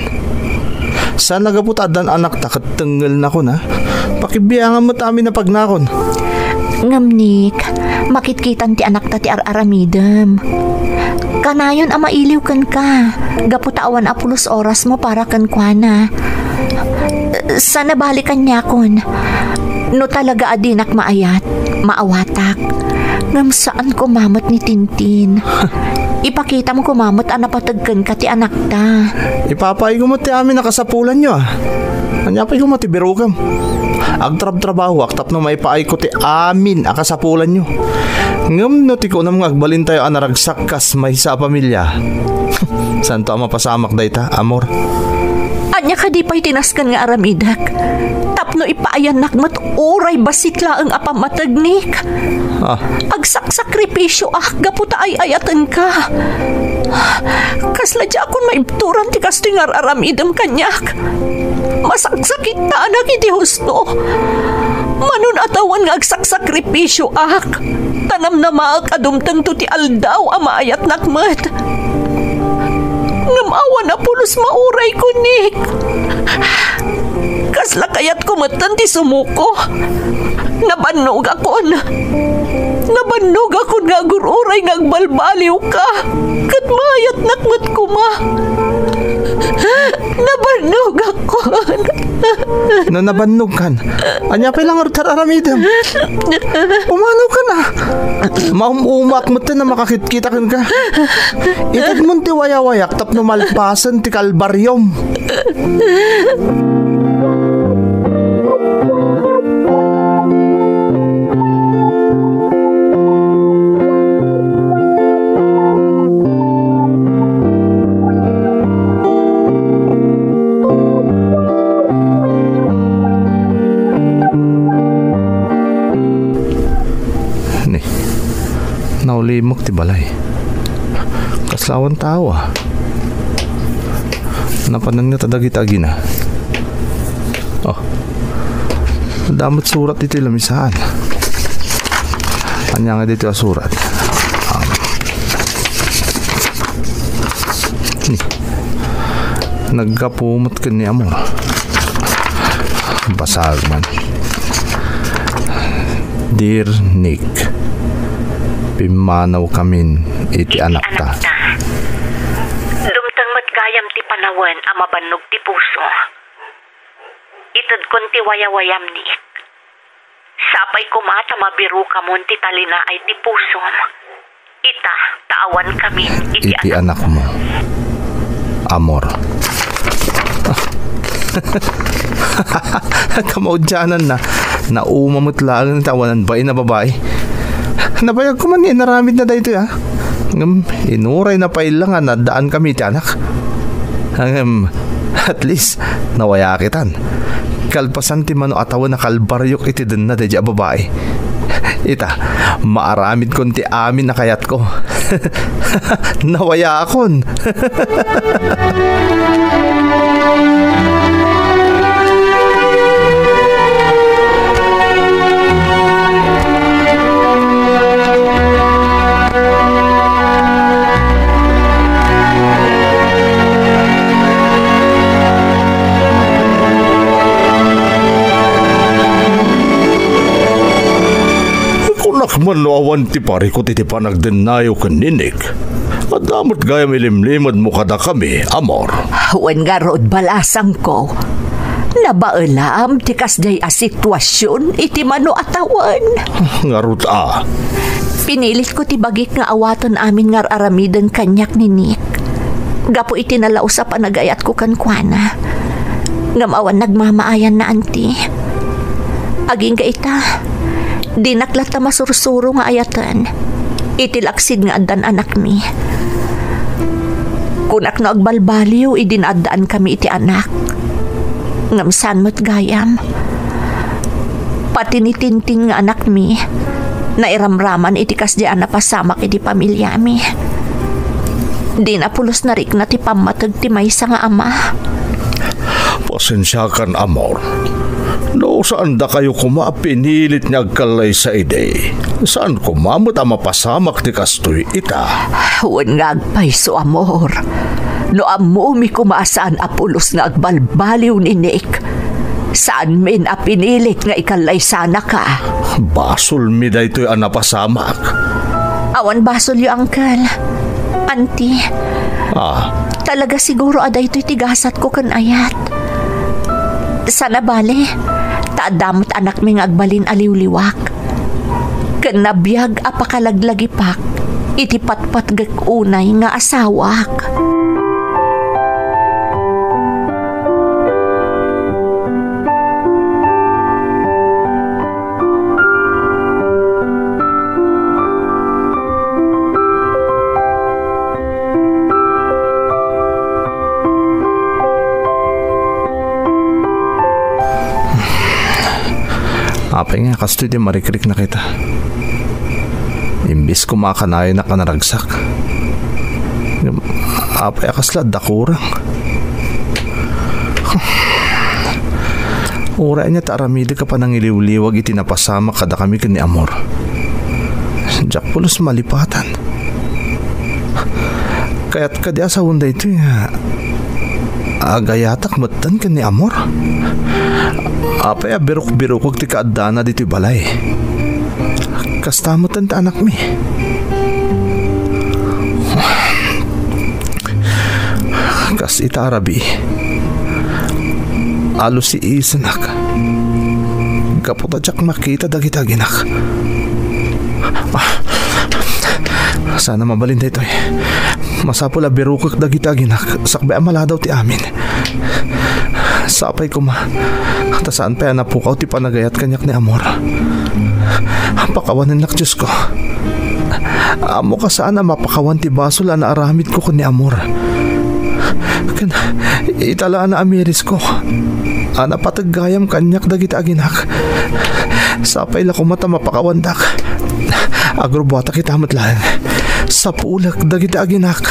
Saan nagaputadan anak ta katengel na ko na. Pakibiyangan mo tami na pagnakon. Ngamnik, makitkitan ti anak ta ti ar-aramidem. Kanayon ang mailiw kan ka. Gaputawan apulos oras mo para kan kuana. Sana balikan niya kon. No talaga adinak maayat, maawatak. Ngam saan kumamot ni Tintin. Ipakita mo kumamot ang napatagkan ka ti anak ta. Ipapay ko mo ti amin nakasapulan nyo ah. Anyapay ko mo ti birukam. Agtrab-trabaho aktap no maipaay ko ti amin akasapulan nyo. Ngam no ti ko nam agbalin tayo anaragsak kas may sa pamilya. Saan to ang mapasamak day ta, Amor? Anya ka di pa'y tinaskan nga aramidak. Tapno ipaayan nakmat oray basikla ang apamatagnik. Agsak-sakripisyo gaputa ay ayatan ka. Kasladya akong maibturan ti kastingar aramidam kanyak. Masaksakit na anak iti husto. Manun atawan nga agsak-sakripisyo Tanam na maak adumtang to ti aldaw amaayat nakmat. Ngamawa na pulos mauray ko, Nick. Kasla kayat kumatan ti sumuko. Nabannog akon. Nabannog akon nga gururay nga agbalbaliw ka. Kat mayat nakmat ko ma. Nabannog akon. No nabannog kan? Anya pa lang artar-aramidam. Umanaw ka na. Maumak mo na makakit-kita kan ka. Itag mo ti waya-wayak tapno malpasan ti kalbaryom. nagrimok ti balay. Kaslawan tao Napanan nga tadagitagi na. Damot surat dito lamisaan. Anya nga dito surat. Nagkapumot ka ni Amor. Basag man. Dear Nick, pimanaw kamin iti anak ta. Dumtang matgayam ti panawan ang mabanog ti puso. Itad kon ti wayawayam ni. Sapay kumata mabiru kamon ti talina ay ti puso. Ita, taawan kami iti anak mo. Amor. Kamaudyanan na naumamot lang ng tawanan ba na babae. Nabayag ko man naramid na dahito inuray na pailangan na daan kami ti anak. At least nawaya kitan. Kalpasan ti mano atawan na kalbaryok iti dun na dahito babae. Ita, maaramid kon ti amin na kayat ko. Nawaya akon. Manlawan ti pare ko ti panagdenayo kaninik. At damot gayam ilimlimad mo kada kami, Amor. Wen nga rod balasang ko. Nabaalam ti kasday a sitwasyon iti mano atawan. Ngarut Pinilit ko ti bagik nga awaton amin ngar aramidan kanyak ni Nick. Gapo iti nalausap ang nagayat ko kankwana. Ngamawan nagmamaayan na anti. Aging ka ita. Dinaklat na masursuro nga ayatan. Itilaksid nga adan anak mi. Kunak na agbalbaliw, idinadaan kami iti anak. Ngamsan mo't gayam. Pati ni Tintin nga anak mi, nairamraman iti kasdian na pasamak iti pamilya mi. Di na pulos na rik na ti pamatag ti maysa nga ama. Pasensya kan, Amor. No, saan da kayo pinilit niya agkalay sa ide? Saan kumamot ang mapasamak ti kastoy ita? Huwag nga agpayso, Amor. No amo mi kumasaan apulos nga agbalbaliw ni Nick. Saan min pinilit nga ikalay sana ka? Basol mi da ito'y ang napasamak. Awan basol yu, Uncle. Auntie. Talaga siguro aday ito'y tigasat ko kan ayat. Sana bale, taadamot anak ming agbalin aliw-liwak. Kan nabiyag apakalaglagipak, iti patpat unay nga asawak. Apay nga kastoy di marikrik na kita. Imbis kumakanayo na kanaragsak. Apay akaslad dakurang. Ura niya taramide ka pa nang iliw-liwag itinapasama kada kami ni Amor. Jack pulos malipatan. Kaya't kadi asawon da ito agayatak matan ka ni Amor. Apay birok-birok ti kaadana dito balay. Kastamot ang anak mi. Kas itarabi. Alo si isanak. Kaputadyak makita dagitaginak. Sana mabalin dito masapula birukak dagitaginak. Sakbay amala daw ti amin. Sapay ko tasaan pa yan napukaw ti panagayat kanyak ni Amor. Pakawanan nak Diyos ko. Amo ka saan na mapakawan ti basol na aramid ko ni Amor. Italaan na amiris ko. Ana patagayam kanyak dagita aginak. Sapay la ko mata mapakawandak. Agrobata kita matlaan. Sapulak dagiti aginak.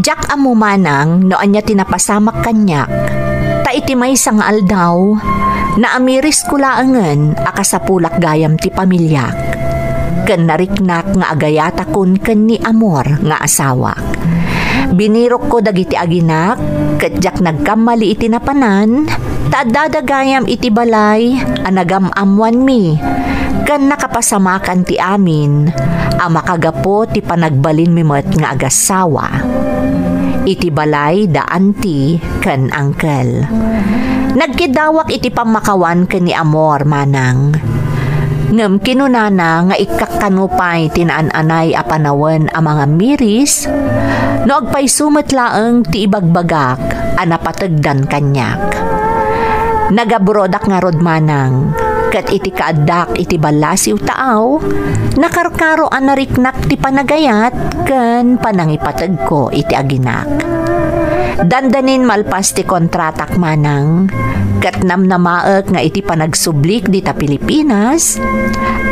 Jack amo manang noan niya tinapasamak kanyak. Ta iti may sang aldaw na amiris kulaangan akasapulak gayam ti pamilyak. Ken nariknak nga agayata kun ken ni Amor nga asawa. Binirok ko dagiti aginak ket Jack nagkamali iti napanan ta dadagayam iti balay anagamamwan mi. Ken nakapasamakan ti amin a makagapo ti panagbalin mi met nga agasawa. Iti balay da auntie ken uncle. Nagkidawak iti pamakawan ken ni Amor manang. Ngem kinunana nga ikakkanupay tinaan-anay a panawen a mga miris no agpay sumetlaeng ti ibagbagak a napatagdan kanyak. Nagabrodak nga rod manang ket iti kaaddak iti balasiw taaw nakarkaro a nariknak ti panagayat ken panangipateg ko iti aginak. Dandanin malpas ti kontratak manang ket namnamaek nga iti panagsublik dita Pilipinas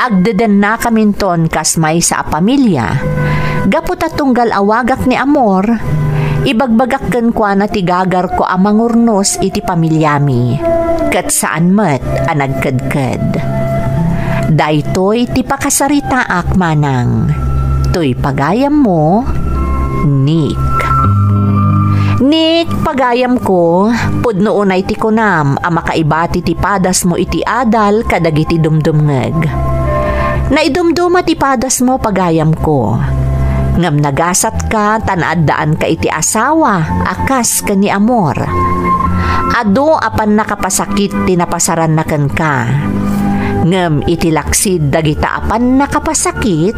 agdeden na kaminton kasmay sa pamilya. Gapu ta tunggal awagak ni Amor ibagbagak ken kuana ti gagar ko a mangurnos iti pamilyami ket saan met a nagkedked. Daytoy ti pakasaritaak manang. Toy pagayam mo, Nick. Nick, pagayam ko, pudno unay ti kunam a makaibati ti padas mo iti adal kadagiti dumdumngeg. Naidumduma ti padas mo pagayam ko. Ngam nagasat ka tanaddaan ka iti asawa akas ka ni Amor. Ado apan nakapasakit tinapasaran na ken ka. Ngem iti laksid dagita apan nakapasakit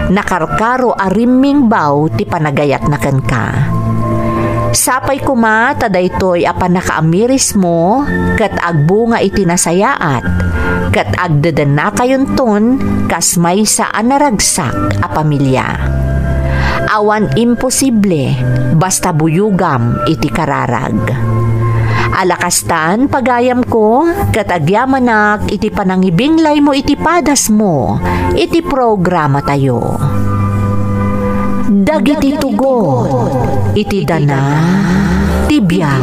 nakarkaro ariming baw ti panagayat na ken ka. Sapay kuma tadaytoy apan nakaamiris mo ket agbunga iti nasayaat ket agdeden na kayunton kasmay sa anaragsak a pamilya. Awan imposible basta buyugam iti kararag. Alakastan pagayam ko ket agyamanak iti panangibinglay mo iti padas mo iti programa tayo. Dagiti tugot iti dana ti biag.